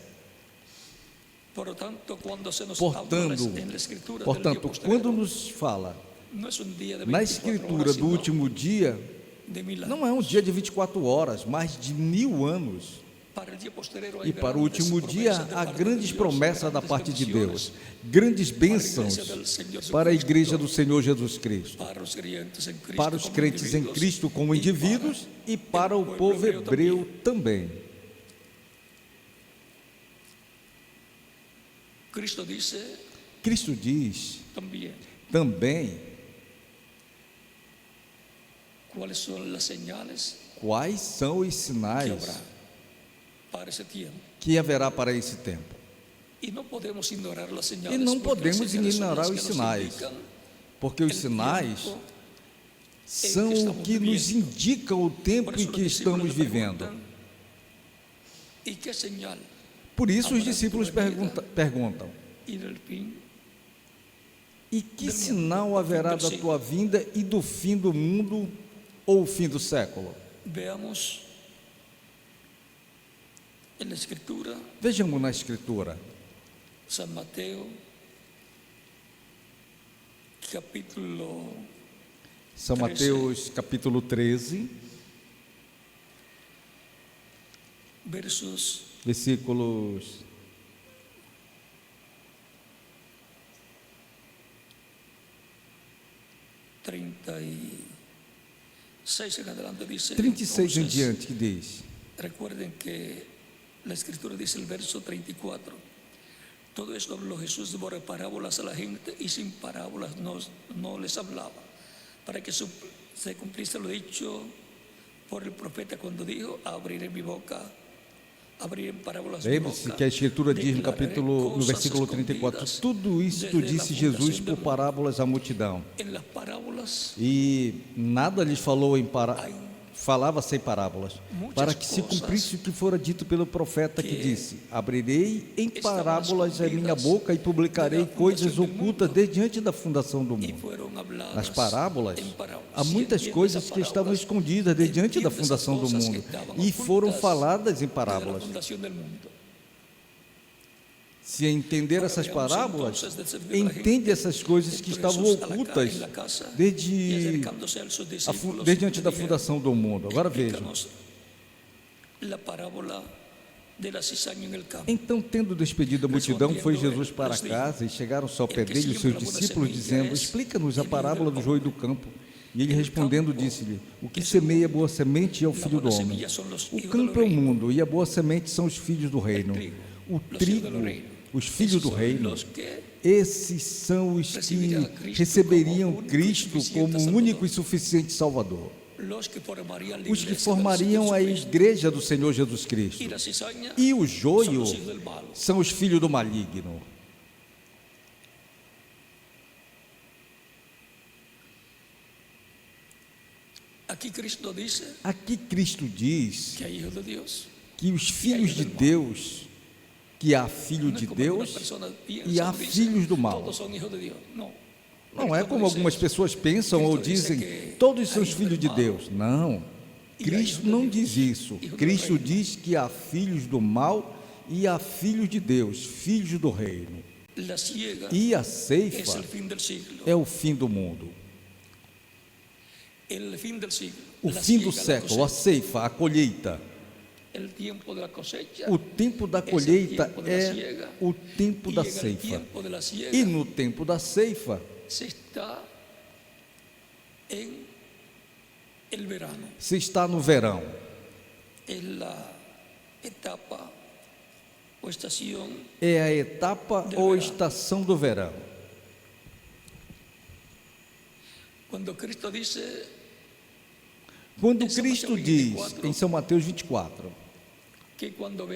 Por lo tanto, cuando se nos habla en la escritura del día Portanto, postrero, quando nos fala no es un día de na 24 escritura horas, do sino último dia, de 1000 não é um dia de 24 horas, mas de 1000 anos. Para el día posterior hay E para o grandes último dia promesas de há parte grandes de Dios, promessas da grandes parte de bendiciones Deus, grandes para a bênçãos igreja del Señor para a Jesucristo, igreja do Senhor Jesus Cristo, para os crentes em Cristo, para os como crentes em indivíduos, Cristo como e indivíduos e para o povo povo hebreu hebreu também. Cristo dice Cristo diz também quais são os sinais que haverá para esse tempo. E não podemos ignorar os sinais, porque os sinais são o que nos indica o tempo em que estamos vivendo. Por isso os discípulos perguntam: e que sinal haverá da tua vinda e do fim do mundo ou o fim do século? Vejamos na Escritura. São Mateus capítulo 13, versículos 36 em diante, que diz: recuerden que la Escritura dice el verso 34: todo esto habló Jesús por parábolas a la gente y sin parábolas no les hablaba, para que se cumpliese lo dicho por el profeta cuando dijo: abriré mi boca, abriré en parábolas mi boca. Lembre-se que a Escritura diz no versículo 34: tudo isto disse Jesus por parábolas à multidão, e nada lhes falou falava sem parábolas, para que se cumprisse o que fora dito pelo profeta, que disse: abrirei em parábolas a minha boca e publicarei coisas ocultas desde diante da fundação do mundo. Nas parábolas há muitas coisas que estavam escondidas desde diante da fundação do mundo e foram faladas em parábolas. Se entender essas parábolas, entende essas coisas que estavam ocultas desde diante da fundação do mundo. Agora vejam. Então, tendo despedido a multidão, foi Jesus para casa, e chegaram-se ao pé dele os seus discípulos, dizendo: explica-nos a parábola do joio e do campo. E ele respondendo disse-lhe: o que semeia boa semente é o filho do homem. O campo é o mundo, e a boa semente são os filhos do reino. O trigo, os filhos do reino, esses são os que receberiam Cristo como único e suficiente Salvador, os que formariam a igreja do Senhor Jesus Cristo. E o joio são os filhos do maligno. Aqui Cristo diz que os filhos de Deus, que há filho de Deus e há filhos do mal. Não é como algumas pessoas pensam ou dizem: todos são os filhos de Deus. Não, Cristo não diz isso. Cristo diz que há filhos do mal e há filhos de Deus, filhos do reino. E a ceifa é o fim do mundo. O fim do século, a ceifa, a colheita. O tempo da colheita é o tempo da ceifa. E no tempo da ceifa se está no verão. É a etapa ou estação do verão. Quando Cristo diz em São Mateus 24 que quando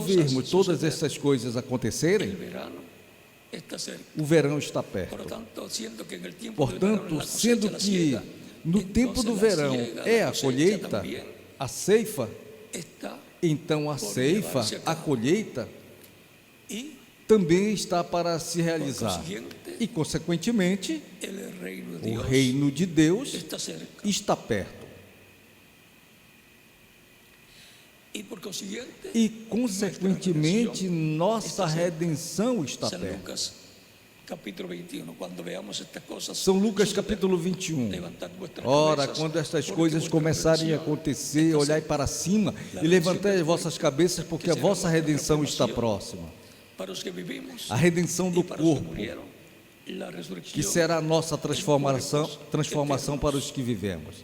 vermos todas essas coisas acontecerem, o verão está perto. Portanto, sendo que no tempo do verão é a colheita, a ceifa, então a ceifa, a colheita, também está para se realizar. E, consequentemente, o reino de Deus está perto. E, consequentemente, nossa redenção está perto. São Lucas capítulo 21. Ora, quando estas coisas começarem a acontecer, olhai para cima e levantai as vossas cabeças, porque a vossa redenção está próxima. A redenção do corpo, que será a nossa transformação para os que vivemos.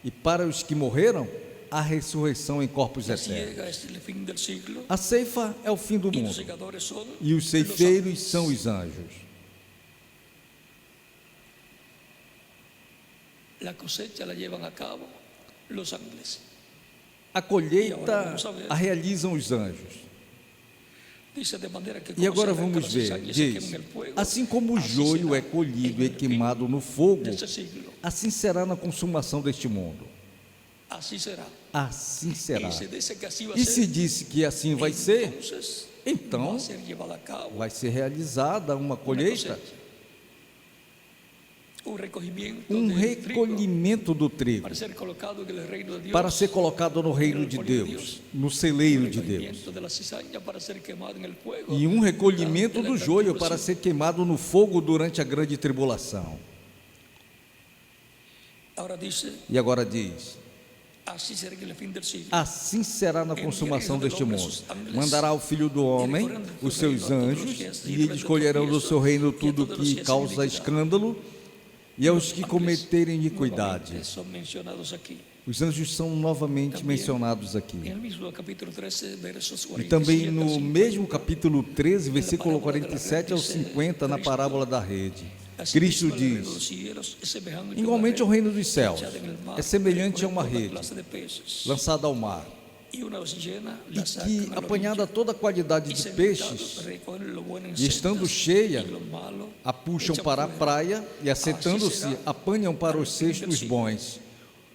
E para os que morreram, a ressurreição em corpos La eternos. siega es el fin del siglo A ceifa é o fim do y los mundo, segadores son e os los ceifeiros ángeles. são os anjos. La cosecha la llevan a cabo los ángeles. A colheita a realizam os anjos. Dice de manera que E como agora se arranca vamos la ver, cizaña y se diz: quema en el fuego, assim como o así joio será é colhido en e el queimado fin no fogo, de este siglo. assim será na consumação deste mundo. Así será. Assim será. Y se dice que así va a E ser, se disse que assim vai ser, entonces então va a ser llevada a cabo vai ser realizada uma una colheita, cosecha, un recogimiento um del trigo recolhimento do trigo, para ser colocado en el reino de Dios, para ser colocado no reino de Deus, no celeiro de Deus, recogimiento de la cizaña para ser quemado en el fuego, e um recolhimento durante do la joio para tribulación. ser queimado no fogo durante a grande tribulação. Ahora dice, E agora diz: así será en el fin del siglo. assim será na consumação deste mundo. Mandará o Filho do Homem, os seus anjos, e eles colherão do seu reino tudo que causa escândalo, e aos que cometerem iniquidade. Nuevamente son mencionados aquí. Os anjos são novamente mencionados aqui. En el mismo capítulo 13, versos E também 47 al no 50, mesmo capítulo 13, versículo 47 ao 50, na parábola da rede, así Cristo mismo el reino de diz: los cielos es semejante a una igualmente o red reino dos céus echada en el mar, é semelhante a uma recoge toda rede clase de peces, lançada ao mar, y una vez llena, e la sacan que, a la apanhada orilla, toda a qualidade y de sentados peixes, recogen lo bueno en e estando sendas, cheia, y lo malo a puxam echan para a fuera. praia, e assentando-se, apanham para os cestos bons,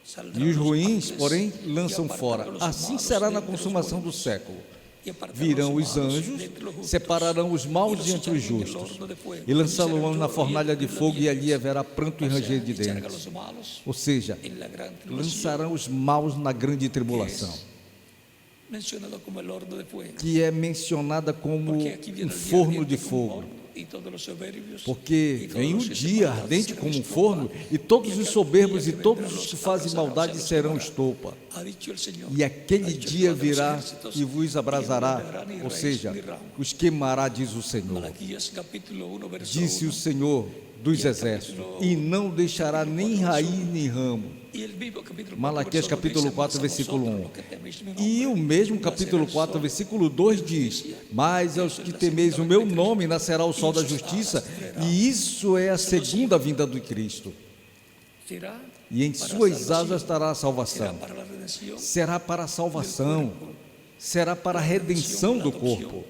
Saldrán e os los ruins, ángeles porém, y lançam apartarán fora. los Assim malos será na dentre los consumação do buenos, século. y apartarán Virão los os malos anjos, dentre los justos, separarão os y maus los de entre os echarán en el justos, horno de fuego, e lançá-lo-ão serán na lloro y fornalha de lágrimas fogo, e ali dientes. haverá pranto e O sea, ranger de echarán a dentes. los malos Ou seja, en la gran tribulación, lançarão os maus na grande tribulação, mencionado como el horno de fuego. que é mencionada como Porque aqui viene um el día forno de ardiente como un fogo, horno, y todos los soberbios, porque y todos vem o los que se dia maldad ardente serán como um forno, estopa, e todos y os aquel soberbos día e que todos vendrá os que los fazem abrazará, maldade se los serão quemará. estopa. Ha dicho el Señor, E aquele ha dicho dia Jehová de los virá ejércitos, e vos y no abrasará, dejará ni ou raíz seja, ni ramo. os queimará, diz o Senhor. Malaquías capítulo 1, verso Disse 1. o Senhor dos exércitos, e não deixará nem raiz nem ramo. Y el mismo capítulo 4, Malaquias verso 2 capítulo dice, 4, "Mas a versículo vosotros, 1. los que teméis mi E nombre, o mesmo nacerá capítulo el 4, sol versículo 2 diz: mas aos que temeis o meu nome nascerá o sol da justiça, e isso é a segunda vinda do Cristo. será E em para suas salvación, asas estará a será salvação. para la redención, Será para a salvação, será para a redenção do corpo.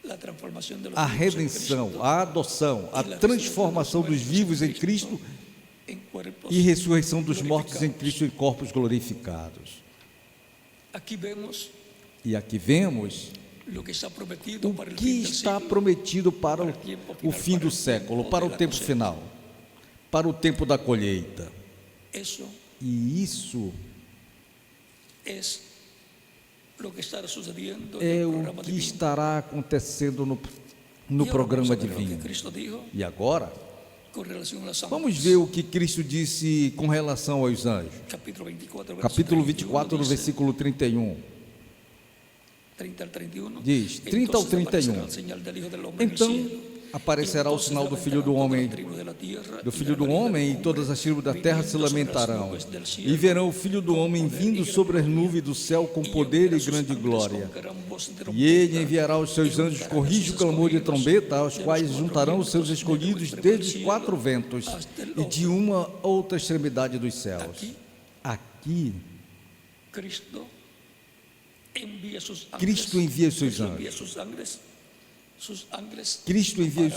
la transformación de los A vivos en redenção, Cristo, a adoção, a transformação dos vivos em Cristo en cuerpos. e ressurreição dos mortos em Cristo em corpos glorificados. Aquí vemos E aqui vemos lo que está prometido o para el que fin del está siglo, prometido para o fim do século, para o tempo final, para o tempo da colheita. eso E isso es lo que está sucediendo é en el o programa que divino. estará acontecendo no Y ahora programa vamos a ver lo que divino. Cristo dijo E agora, con relación a las vamos almas. ver o que Cristo disse com relação aos anjos. Capítulo 24, verso Capítulo 31 24, dice, versículo 31. 30 al 31. Diz, 30 ao Entonces 31. aparecerá el señal del Hijo del Hombre en el Então cielo. aparecerá o sinal do Filho do Homem, e todas as tribos da terra se lamentarão, e verão o Filho do Homem vindo sobre as nuvens do céu com poder e grande glória. E ele enviará os seus anjos com rijo clamor de trombeta, aos quais juntarão os seus escolhidos desde os quatro ventos e de uma outra extremidade dos céus. Aqui, Cristo envia seus Cristo envia os seus ángeles. Cristo envia os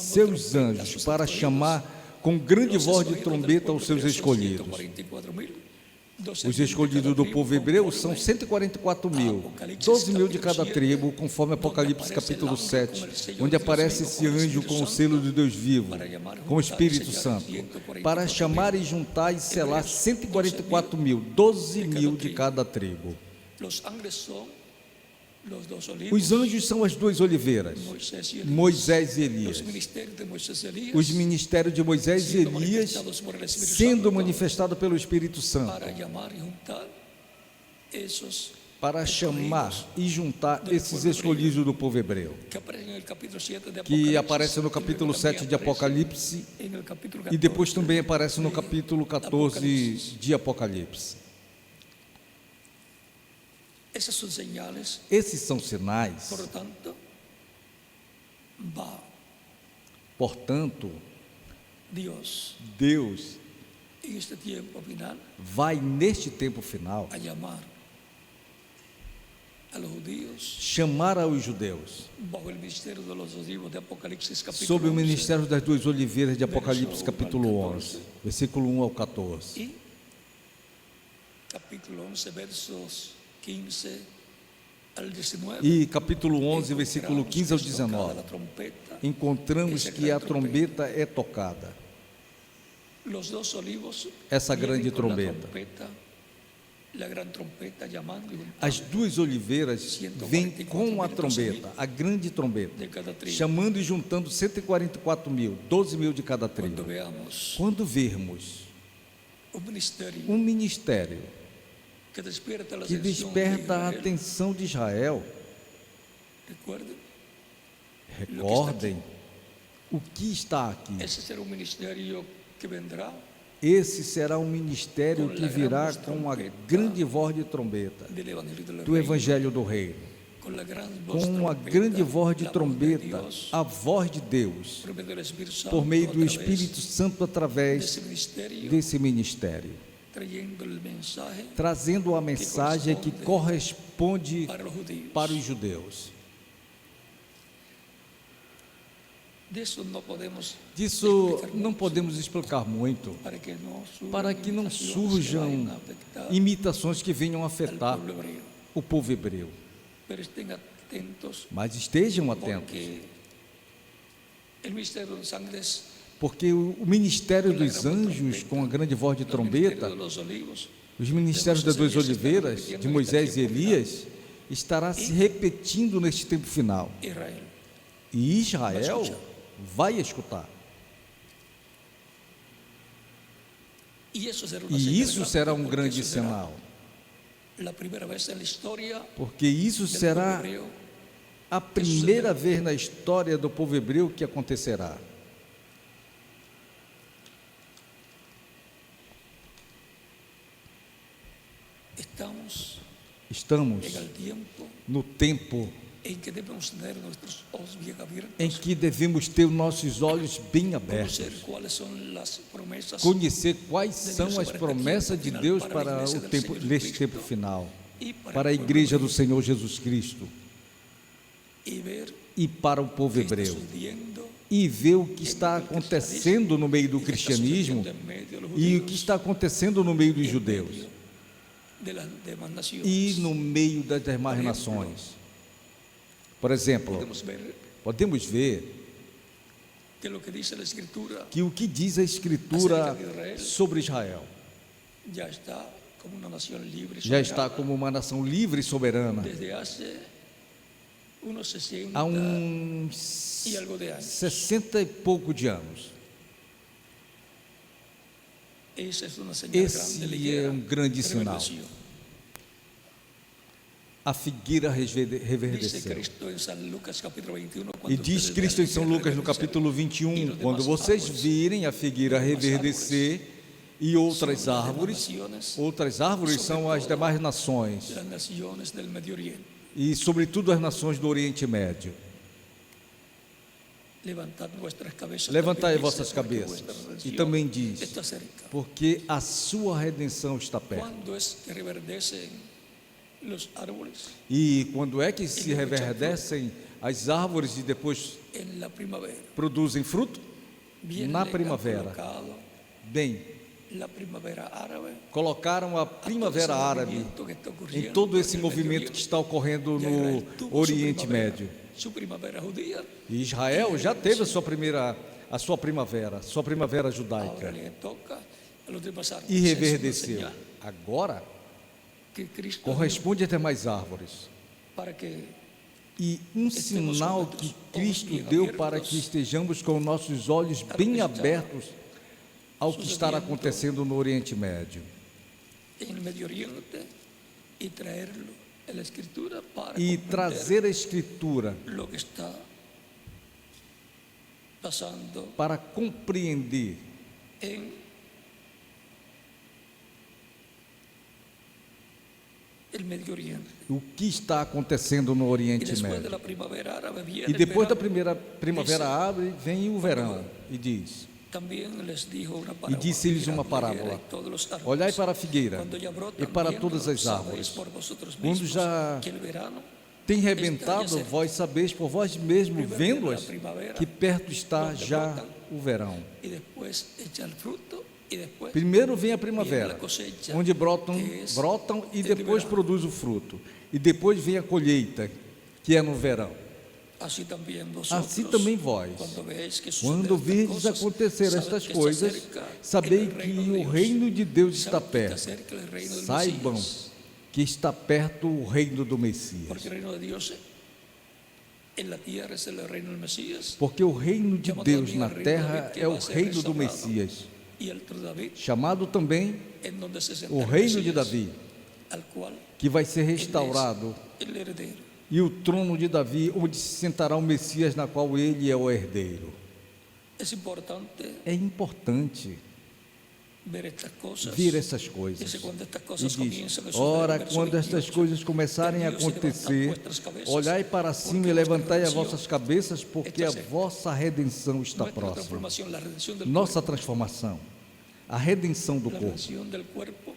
seus anjos para chamar com grande voz de trombeta os seus escolhidos. Os escolhidos do povo hebreu são 144 mil, 12 mil de cada tribo, conforme Apocalipse capítulo 7, onde aparece esse anjo com o selo de Deus vivo, com o Espírito Santo, para chamar e juntar e selar 144 mil, 12 mil de cada tribo. Os anjos são as duas oliveiras, Moisés e Elias. Os ministérios de Moisés e Elias sendo manifestados pelo Espírito Santo para chamar e juntar esses escolhidos do povo hebreu, que aparece no capítulo 7 de Apocalipse e depois também aparece no capítulo 14 de Apocalipse. Esas son señales, Esses são sinais. por lo tanto, va Portanto, Dios Deus en este tiempo final vai, neste tempo final, a llamar a los judíos chamar aos judeus, bajo el ministerio de los olivos de Apocalipsis capítulo sob o 11, ministério das duas oliveiras de Apocalipse, capítulo 11, versículo 1 ao 14. y capítulo 11, versos 15 al 19. E capítulo 11, versículo 15 ao encontramos que es tocada 19, la trompeta, encontramos que a trombeta é tocada. los dos olivos Essa vienen grande con la trombeta. la gran trompeta llamando y juntando As duas oliveiras vêm com a trombeta, a grande trombeta, de cada tribo. chamando e juntando 144 mil, 12 mil de cada Cuando tribo. veamos Quando vermos un ministerio um ministério que despierta la que atención de desperta a Israel, atenção de Israel, recuerden, recordem o que está aqui. ese será un ministerio que vendrá Esse será um ministério que virá com a grande voz de trombeta del Evangelio del do Reino, Evangelho do Reino, con la gran voz com a trompeta, grande voz de la trombeta, Dios, a voz de Deus, por medio del Espíritu Santo, por meio do a través Espírito Santo através desse ministerio, desse ministério, trayendo el mensaje trazendo a mensagem que corresponde para los judíos. para os judeus. De eso no podemos Disso explicar não mucho, podemos explicar muito, para que não surjam imitações que venham afetar o povo hebreu. pero estén atentos, Mas estejam atentos, porque el misterio de los ángeles, porque o ministério dos anjos, com a grande voz de el ministerio trombeta, de los olivos, os ministérios das duas oliveiras, de Moisés e Elias, estará se repetindo neste tempo final. Israel. E Israel vai escutar. Y eso será una E señal isso grande, será um porque grande eso será sinal, la primera vez en la historia porque isso del será pueblo hebreo a primeira vez na história do povo hebreu que acontecerá. Estamos en el tiempo no tempo en que debemos tener nuestros ojos bien abiertos, em que devemos ter os nossos olhos bem abertos, conocer cuáles son las promesas conhecer quais são as promessas de Deus para o tempo, neste tempo final, y para a igreja do Senhor Jesus Cristo y ver e para o povo qué está hebreu, sucediendo e ver o que está acontecendo no meio do y qué está cristianismo sucediendo en medio de los e o judíos, que está acontecendo no meio dos en judeus medio de las demás naciones. e no meio das demais nações. Por exemplo, podemos ver que lo que dice la Escritura que o que diz a Escritura sobre Israel ya está como una nación libre y já está soberana como uma nação livre e soberana desde hace unos 60 há uns y algo de años. 60 e pouco de anos. Esa es una señal grande, Esse é ligera, um grande de sinal. revelación. A figueira Dice reverdeceu. Cristo en San Lucas capítulo 21, E cuando diz ustedes Cristo vean em São que Lucas no reverdecer capítulo 21, quando vocês virem a figueira reverdecer e outras árvores são as demais nações, las naciones del Medio Oriente. e sobretudo as nações do Oriente Médio. Levantad vuestras cabezas, Levantai también vossas dice, porque cabeças. vuestra E redención também diz, está cerca. porque a sua redenção está perto. ¿Cuándo es que reverdecen los árboles? E quando é que se reverdecem as árvores e depois En la primavera. produzem fruto? Bien Na le han primavera. colocado Bem, la primavera árabe colocaram a primavera árabe em todo esse movimento que está ocorrendo no Oriente Médio. Su primavera judía, E Israel já teve a sua primavera ahora judaica, le toca a los demás árboles. e Es una reverdeceu. señal Agora que Cristo corresponde a ter mais árvores. para que E um sinal que Cristo deu para que estejamos com nossos olhos bem abertos ao que está acontecendo no Oriente Médio. en el Medio Oriente y traerlo en la Escritura para E comprender trazer a Escritura lo que está pasando para compreender en el Medio Oriente. O que está acontecendo no Y Oriente después de Médio? la primavera árabe viene E el depois da verano. primeira primavera Dice, árabe, vem o verão e diz: También les dijo una E parábola. disse-lhes uma Mirad la higuera parábola: y todos los árboles. Olhai para a figueira Cuando ya brotan, e para viendo, todas as sabéis árvores. por vosotros Quando mismos já que el verano tem está rebentado, ya cerca. vós sabeis por vós mesmos, Primeiro vendo-as, vem a primavera, que perto está onde já brotam. o verão. Y después echa el fruto y después Primeiro vem a viene primavera, la cosecha, onde brotam que es e el depois verano. produz o fruto. E depois vem a colheita, que é no verão. Así también vosotros, Assim também vós, cuando veis que quando suceden virdes estas acontecer cosas, estas sabed que coisas, está cerca sabei el que reino de o Dios. reino de Deus está Sabed que está perto. cerca el reino del Saibam Mesías, que está perto o reino do Messias. porque el reino de Dios en la tierra es el reino del Mesías, Porque o reino de Deus na terra é o reino do Messias, y el de David, chamado também en donde se o sentará el reino de Mesías, Davi, al cual que vai ser él restaurado, es el heredero. e o trono de Davi, onde se sentará o Messias, na qual ele é o herdeiro. Es importante É importante ver estas cosas. ver essas Dice, coisas. cuando estas E cosas diz: comienzan a suceder, ora, verso quando estas 28, coisas começarem a erguíos e levantad acontecer, vuestras cabeças, olhai para cima porque e levantai as vuestra vossas cabeças, porque a está cerca. vossa redenção está nuestra próxima. transformación, la redención del Nossa cuerpo, transformação, a redenção do la corpo. redención del cuerpo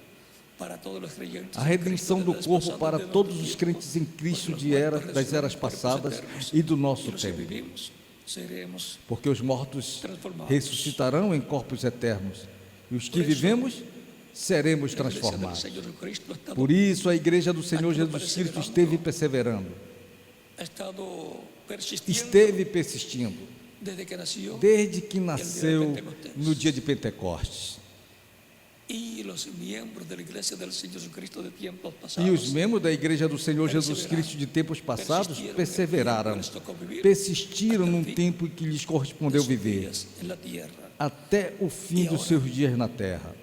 para todos los creyentes A en redenção Cristo do desde corpo pasado para de todos nuestro os tiempo, crentes em Cristo porque de los era, muertos das eras resucitarán cuerpos passadas eternos, e do y nosso los que tempo. vivimos seremos Porque os mortos transformados. ressuscitarão em corpos eternos, e os que Por isso, vivemos seremos La iglesia del transformados. Señor Cristo ha estado, Por isso a igreja do Senhor Aquilo Jesus Cristo perseverando. esteve perseverando, ha estado persistiendo esteve persistindo, desde que nació, desde que nasceu Pentecostés. no dia de Pentecostes. y los miembros de la iglesia del Señor Jesucristo de tiempos E pasados os membros da igreja do Senhor Jesus Cristo de tempos passados perseveraram, persistiram num tempo em que lhes correspondeu de sus viver, días en la tierra. até o fim dos seus dias na terra.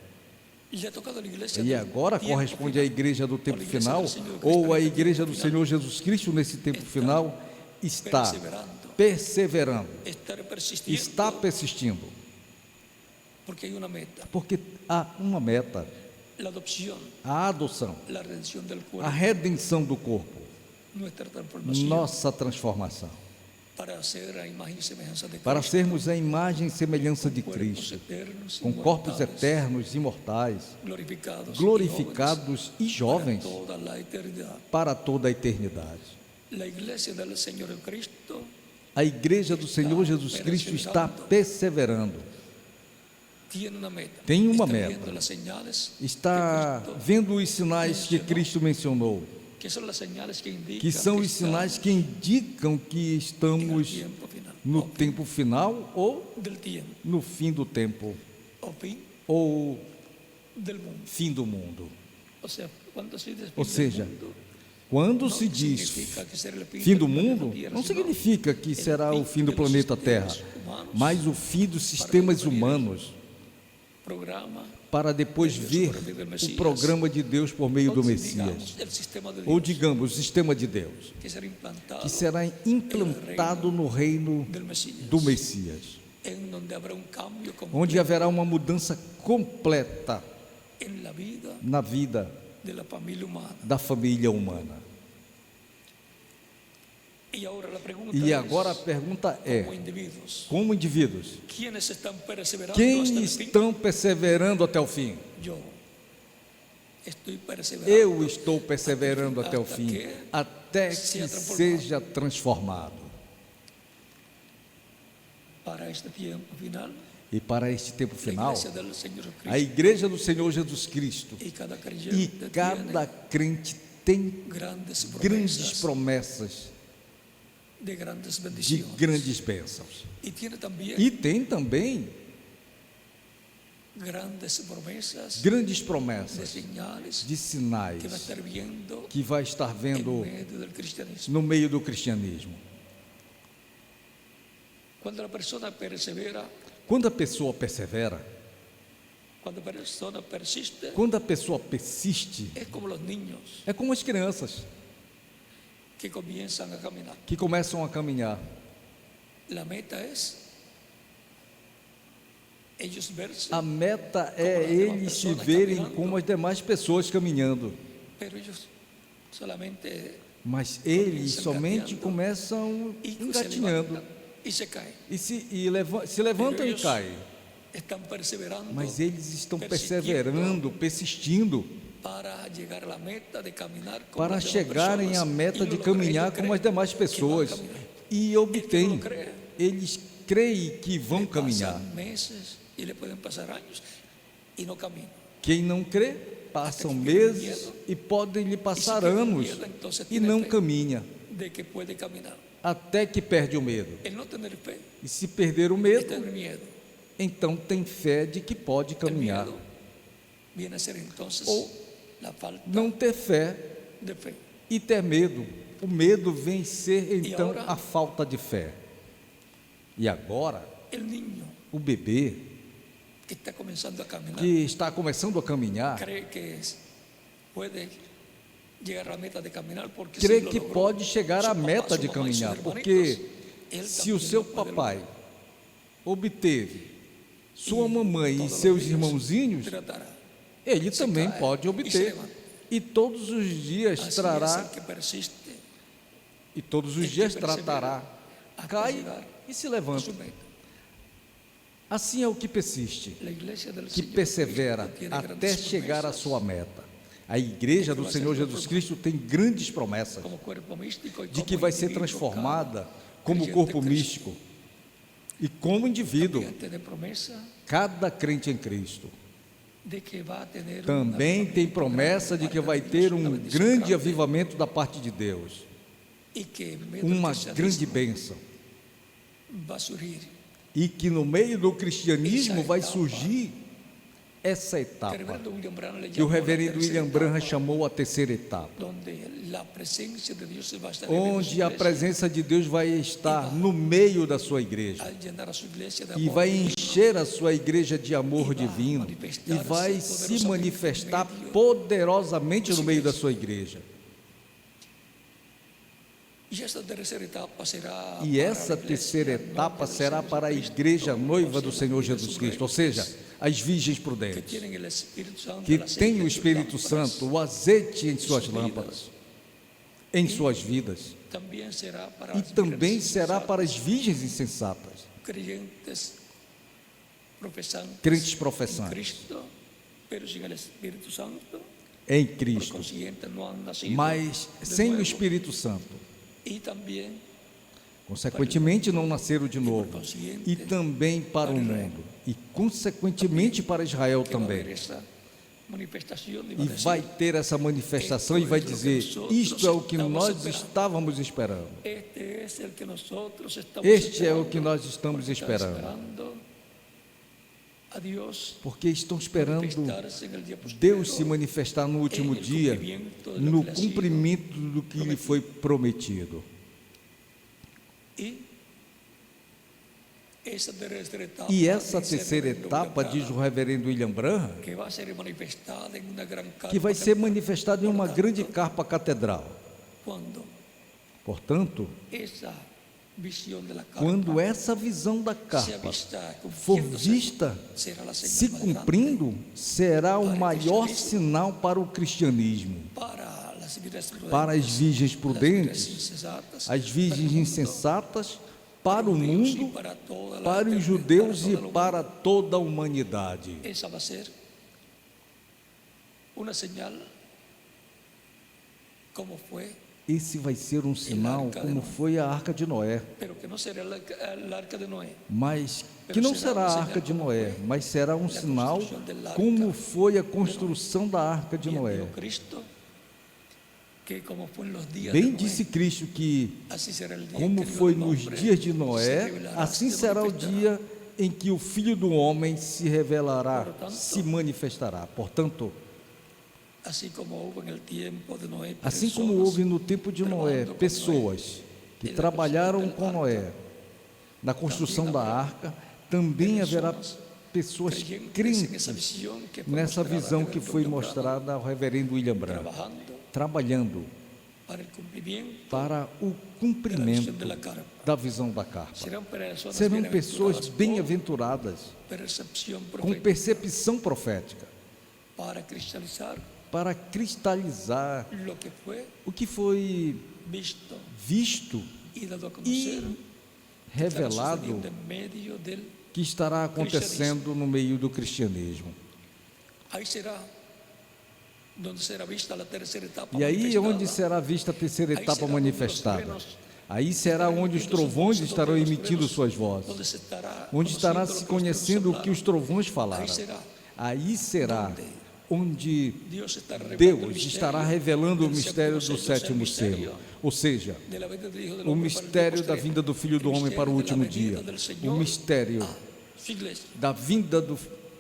Y le ha tocado a la iglesia E del agora tiempo corresponde à final. igreja do tempo final, ou à igreja do Senhor Jesus Cristo nesse tempo final, está perseverando, Estar persistiendo, está persistindo, porque hay una meta, porque há uma meta, la adopción, a adoção, la redención del a cuerpo, redenção do corpo, nuestra transformación nossa transformação, para ser a imagen y semejanza de para Cristo, sermos a imagem e semelhança de cuerpos Cristo, eternos, com corpos inmortales, eternos, imortais, glorificados, glorificados e y jóvenes jovens para toda la eternidad. para toda a eternidade. La iglesia del Señor Cristo A igreja do Senhor Jesus Cristo está perseverando, tiene una meta, tem uma está meta, viendo las señales está que Cristo vendo os sinais que Cristo mencionou, que son las señales que indican que são os estamos sinais que indicam que en el estamos tiempo final, no o fin tempo final ou del tiempo, no fim do tempo o fin ou del mundo. fim do mundo. O sea, cuando se dice fin Ou del seja, mundo, quando no se diz significa que será el fin fim del do planeta mundo, Tierra, não sino significa que será o fim do dos planeta sistemas Terra, humanos, mas o fim dos sistemas humanos, programa, para depois ver o programa de Deus por meio do o Messias, digamos, el sistema de ou Dios, digamos, o sistema de Deus, que será implantado que será implantado no reino del Mesías, do Messias, en donde habrá un cambio onde completo haverá uma mudança completa en la vida na vida de la familia humana. da família humana. Y ahora la pregunta E es, agora a pergunta como é: individuos, como indivíduos, ¿quiénes están perseverando quem hasta el fin? estão perseverando até o fim? Yo estoy perseverando. Eu estou perseverando até o fim, até que seja transformado. seja transformado. Para este tiempo final, E para este tempo la final, iglesia del Señor a Cristo igreja do Senhor Jesus Cristo y cada e creyente cada tiene crente tem grandes grandes promesas promessas de grandes de bendiciones. grandes bênçãos. Y tiene también E tem também grandes promesas grandes de promessas señales de sinais que va a estar viendo que vai estar en vendo medio del cristianismo. no meio do cristianismo. Cuando la persona persevera, Quando a pessoa persevera, cuando la persona persiste, quando a pessoa persiste, es como los niños é como as crianças que comienzan a caminar. que começam a caminhar. La meta es ellos verse, A meta é eles se verem como as demais pessoas caminhando, pero ellos solamente Mas eles começam somente engateando começam y se engatinhando levantan y se caen. e se levantam Pero e ellos caem. están perseverando Mas eles estão persistiendo perseverando, persistindo, para llegar a la meta de caminar como para las demás chegarem à personas. meta Y de lo caminhar logran, como as demais creen que van a pessoas. caminar. E obtêm. Eles creem que vão Le caminhar. pasan meses y le pueden pasar años y no caminan. Quem não crê, passam meses e podem lhe passar anos e não caminha, De que puede caminar. até que perde o medo. El no tener fe E se perder o es medo, tener miedo. então tem fé de que pode El caminhar. miedo viene a ser entonces O la falta Não ter fé de fe. e ter medo. O medo vem ser então agora? a falta de fé. E agora, El niño o bebê que está comenzando a caminar que está começando a caminhar, cree que puede llegar a la meta de caminar porque crê si lo que logró pode chegar su à papá, meta su de mamá y sus caminhar, hermanitos, porque él se o también seu lo puede papai lograr. obteve, sua Y mamãe e todos seus los días irmãozinhos, tratará. ele Se também cai pode e se obter. levanta. E todos os dias Así es trará, el que persiste e todos os el que dias persevera tratará, hasta cai llegar e se a levanta. su meta. Assim é o que persiste, La iglesia del que Señor persevera Cristo tiene até grandes chegar à promesas sua meta. A igreja do Senhor Jesus Cristo tem grandes promessas como cuerpo místico y de como que vai ser individuo transformada cada como creyente corpo en Cristo. místico e como indivíduo, También tiene promesa cada crente em Cristo. de que va a tener Também tem promessa de que vai ter um grande avivamento da parte de Deus, y que en medio uma del cristianismo grande bênção, va a surgir e que no meio do cristianismo vai surgir essa que etapa el reverendo William Branham le que o llamó la reverendo tercera William Branham etapa, chamou a terceira etapa, donde la presencia de Dios va a estar onde a presença de Deus vai estar no meio da sua igreja al llenar a su iglesia de e amor vai divino, encher a sua igreja de amor divino e vai se manifestar poderosamente no meio da sua igreja. y esta tercera etapa será E para essa la iglesia terceira novia etapa del será Señor para a Jesucristo, igreja noiva do los Senhor de Jesus sus Cristo, ou reyes, seja, as virgens que prudentes, tienen el Espíritu Santo, que el aceite têm en o sus Espírito lámparas. Santo, o azeite em suas lâmpadas, em suas vidas, También será para e las também vírgenes será para as sensatas, virgens insensatas, creyentes profesantes crentes en professantes Cristo, pero sin el Espíritu Santo, em por Cristo, consiguiente no han nacido mas de sem o nuevo, Espírito Santo. y también Consequentemente, não nasceram de por novo. consiguiente E também para o mundo. E, consequentemente, para Israel que va a haber também. esa manifestación y E va a decir, vai ter essa manifestação e vai dizer: isto é o que nós estávamos esperando. este es el que nosotros estamos Este é o esperando, que nós estamos porque están esperando. esperando a Dios Porque estão esperando manifestarse en el día postrero, Deus se manifestar no último dia, no cumprimento do que lhe foi prometido. y E essa terceira etapa, diz o reverendo William Branham, que vai ser manifestada em uma grande carpa que vai ser manifestada em uma grande carpa catedral. quando Portanto, essa visão da carpa quando essa visão da carpa for vista se cumprindo, será o maior sinal para o cristianismo, para as virgens prudentes, as virgens insensatas, para o mundo, para os judeus e para toda a humanidade. Essa vai ser uma señal como foi. Esse vai ser um sinal como foi a Arca de Noé, mas que não será a Arca de Noé, mas será um sinal como foi a construção da Arca de Noé. Bem disse Cristo que, como foi nos dias de Noé, assim será o dia em que o Filho do Homem se revelará, se manifestará. Portanto, assim como houve no tempo de Noé pessoas que trabalharam com Noé na construção da arca, também haverá pessoas crentes nessa visão que foi mostrada ao reverendo William Branham, trabalhando para o cumprimento da visão da carpa. Serão pessoas bem-aventuradas, com percepção profética, para cristalizar lo que fue o que foi visto visto y dado a e conocer que estará revelado sucediendo en medio del. que estará acontecendo no meio do cristianismo. Ahí será donde será vista la tercera etapa E aí é onde manifestada. será vista a terceira Ahí etapa será donde los manifestada. truenos Aí será onde os trovões estarão emitindo suas vozes, donde se estará onde estará conociendo se lo que los conhecendo o que truenos os trovões hablaron. falaram. Aí será onde Dios está revelando el Deus misterio estará revelando o del mistério séptimo do sello, sétimo el selo, misterio ou seja, de la venida del Hijo del o Hombre para el mistério día da postrero, vinda do Filho do el Homem para o misterio de la último dia, venida del o Señor mistério a su iglesia.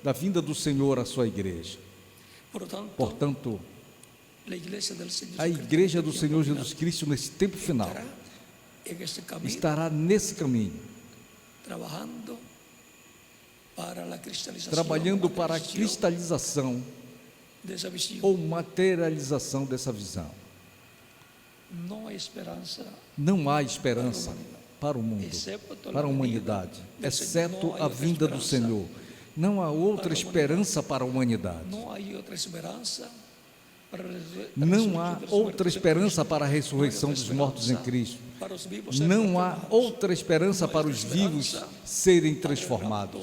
da vinda do Senhor à sua igreja. Por lo tanto, Portanto, la iglesia del Señor a Jesucristo igreja do en el Senhor tiempo Jesus Cristo nesse tempo final final en ese camino, estará nesse caminho, trabajando para la cristalización, trabalhando para a materialización cristalização de esa visión. ou materialização dessa visão. No hay esperanza, Não há esperança para o mundo, excepto para la a humanidade, venida del exceto Señor. No hay a otra vinda do esperanza. Senhor. Não há outra esperança para a humanidade. No hay otra esperanza para Não há outra esperança para a ressurreição dos mortos em Cristo. Não há outra esperança para os vivos serem transformados.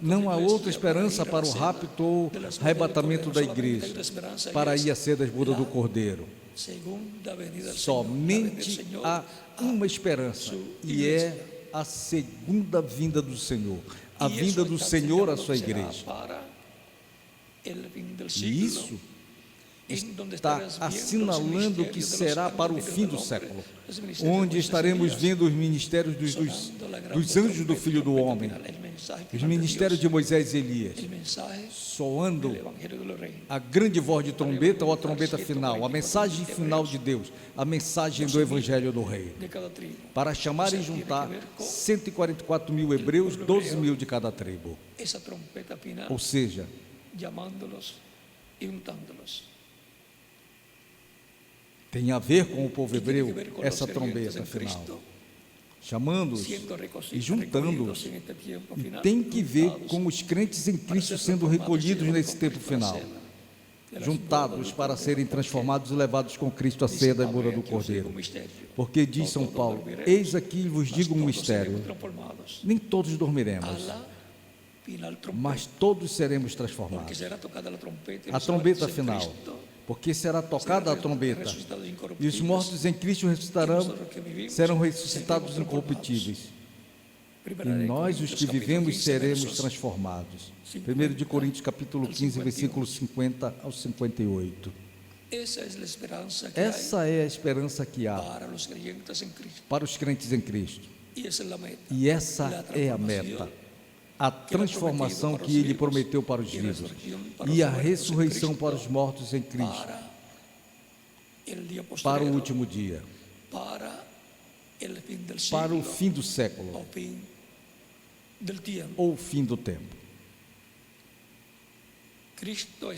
Não há outra esperança para o rapto ou arrebatamento da igreja, para ir a ser das bodas do Cordeiro. Somente há uma esperança, e é a segunda vinda do Senhor, a vinda do Senhor à sua igreja. E isso está assinalando que será para o fim do século, onde estaremos vendo os ministérios dos anjos do Filho do Homem, os ministérios de Moisés e Elias, soando a grande voz de trombeta ou a trombeta final, a mensagem final de Deus, a mensagem do Evangelho do Reino, para chamar e juntar 144 mil hebreus, 12 mil de cada tribo. Ou seja, llamándolos y untándolos. tem a ver com o povo hebreu essa trombeta final, chamando-os e juntando-os, e tem que ver com os crentes em Cristo sendo recolhidos nesse tempo final, juntados para serem transformados e levados com Cristo à ceia da boda do Cordeiro. Porque diz São Paulo: eis aqui vos digo um mistério, nem todos dormiremos, mas todos seremos transformados. A trombeta final, porque será tocada a trombeta, e os mortos em Cristo ressuscitarão, serão ressuscitados incorruptíveis, e nós, os que vivemos, seremos transformados. 1 de Coríntios capítulo 15, versículos 50 ao 58. Essa é a esperança que há para os crentes em Cristo, e essa é a meta, a transformação que Ele prometeu para os vivos e a ressurreição para os mortos em Cristo, para o último dia, para o fim do século ou o fim do tempo. Cristo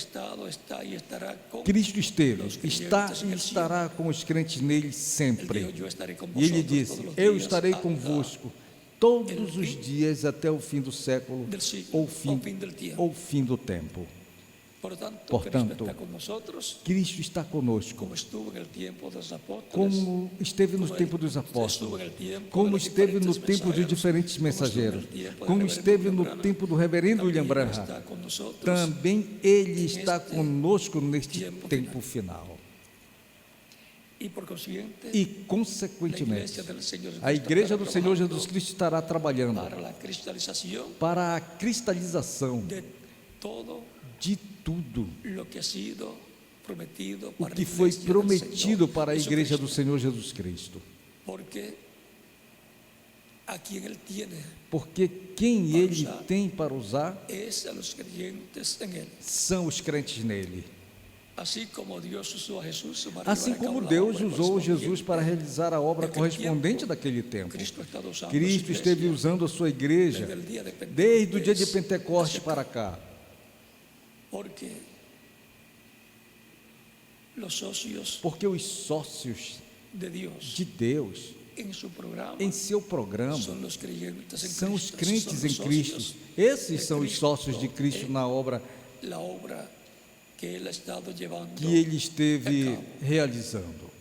esteve, está e estará com os crentes nele sempre. E Ele disse: eu estarei convosco todos os dias até o fim do século ou fim do tempo. Portanto, Cristo está conosco, como esteve no tempo dos apóstolos, como esteve no tempo dos diferentes mensageiros, como esteve no tempo do reverendo William Branham. Também Ele está conosco neste tempo final. E, consequentemente, a Igreja do Senhor Jesus Cristo estará trabalhando para a cristalização de tudo o que foi prometido para a Igreja do Senhor Jesus Cristo. Porque quem Ele tem para usar são os crentes nele. Assim como Deus usou Jesus para realizar a obra correspondente daquele tempo, Cristo esteve usando a sua igreja desde o dia de Pentecostes para cá. Porque os sócios de Deus em seu programa são os crentes em Cristo. Esses são os sócios de Cristo na obra que Él ha estado llevando que Ele esteve a cabo, realizando,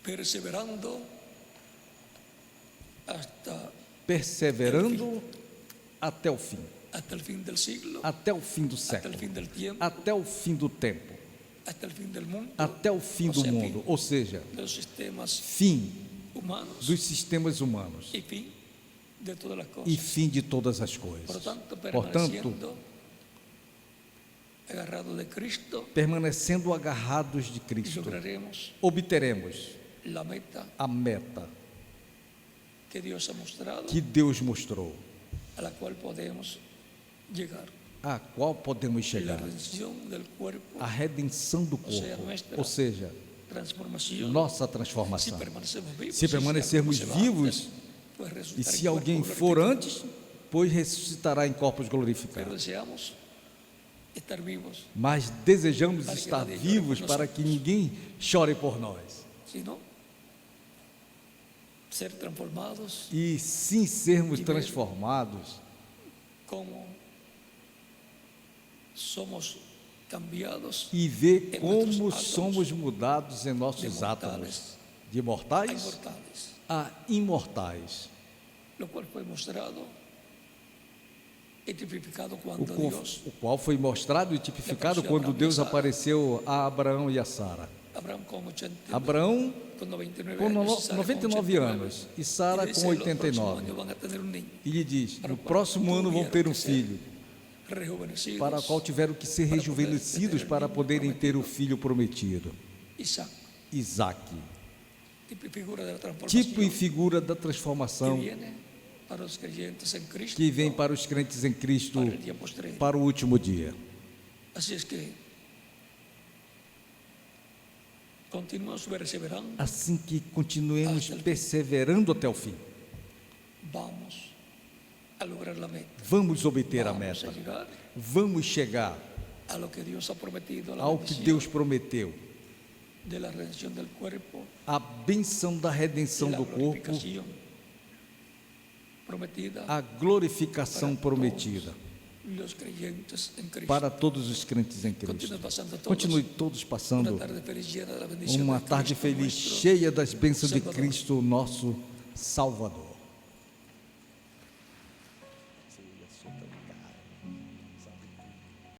perseverando hasta perseverando até o fim, el fin del siglo, até o fim do hasta el século, fin del tiempo, até o fim do tempo, hasta el fin del mundo, até o fim do mundo, ou seja, de los sistemas fim humanos dos sistemas humanos y fin de todas las cosas. e fim de todas as Por coisas. tanto, Portanto, agarrado de Cristo, permanecendo agarrados de Cristo, lograremos obteremos la meta a meta que Dios ha mostrado, que Deus mostrou, a la cual podemos llegar. a qual podemos La chegar, redención del cuerpo, a redenção do seja, corpo, nuestra ou seja, transformación. nossa Si transformação. permanecemos vivos, Se permanecermos si alguno se va vivos, antes, pues E resultará se en alguém cuerpo for glorificado. antes, pois ressuscitará em corpos Pero glorificados. deseamos estar vivos, Mas desejamos Para que estar nadie vivos chore por para nós. que ninguém chore por nós. sino ser transformados E sim sermos E ver- transformados como somos cambiados e ver Em como nossos átomos, somos mudados em de nossos mortales átomos, de a mortais inmortales, a imortais, lo cual fue mostrado y tipificado o cuando qual, Dios, o qual foi mostrado e tipificado apareceu a quando Abraão e Deus Sara. apareceu a Abraão e a Sara. Abraham con 80, Abraão con 99 com años, y Sara con 99 89, anos e Sara y dice, com "Los próximos 89. años van a tener un niño, E lhe diz: Para no o qual próximo ano vão ter um tuvieron que ser filho, rejuvenecidos, para o qual tiveram que ser para rejuvenescidos poder para ter o poderem filho ter o filho prometido, Isaac, Isaac. tipo y figura de la transformación Tipo e figura da que transformação viene para los creyentes en Cristo que vem para os crentes em Cristo para el día postrero. para o último dia. Así es que continuamos perseverando, Assim que continuemos perseverando até o fim, vamos a lograr la meta. vamos obter a Vamos a meta, llegar vamos chegar a lo que Dios ha prometido, la ao que bendición Deus prometeu, de la redención del cuerpo, a benção da redenção la do corpo, glorificación prometida a glorificação prometida los creyentes en Cristo. para todos os crentes em Continúe Cristo. pasando todos Continue todos passando una tarde feliz llena de la bendición uma de tarde Cristo feliz, nuestro cheia das bênçãos de Salvador. Cristo, nosso Salvador.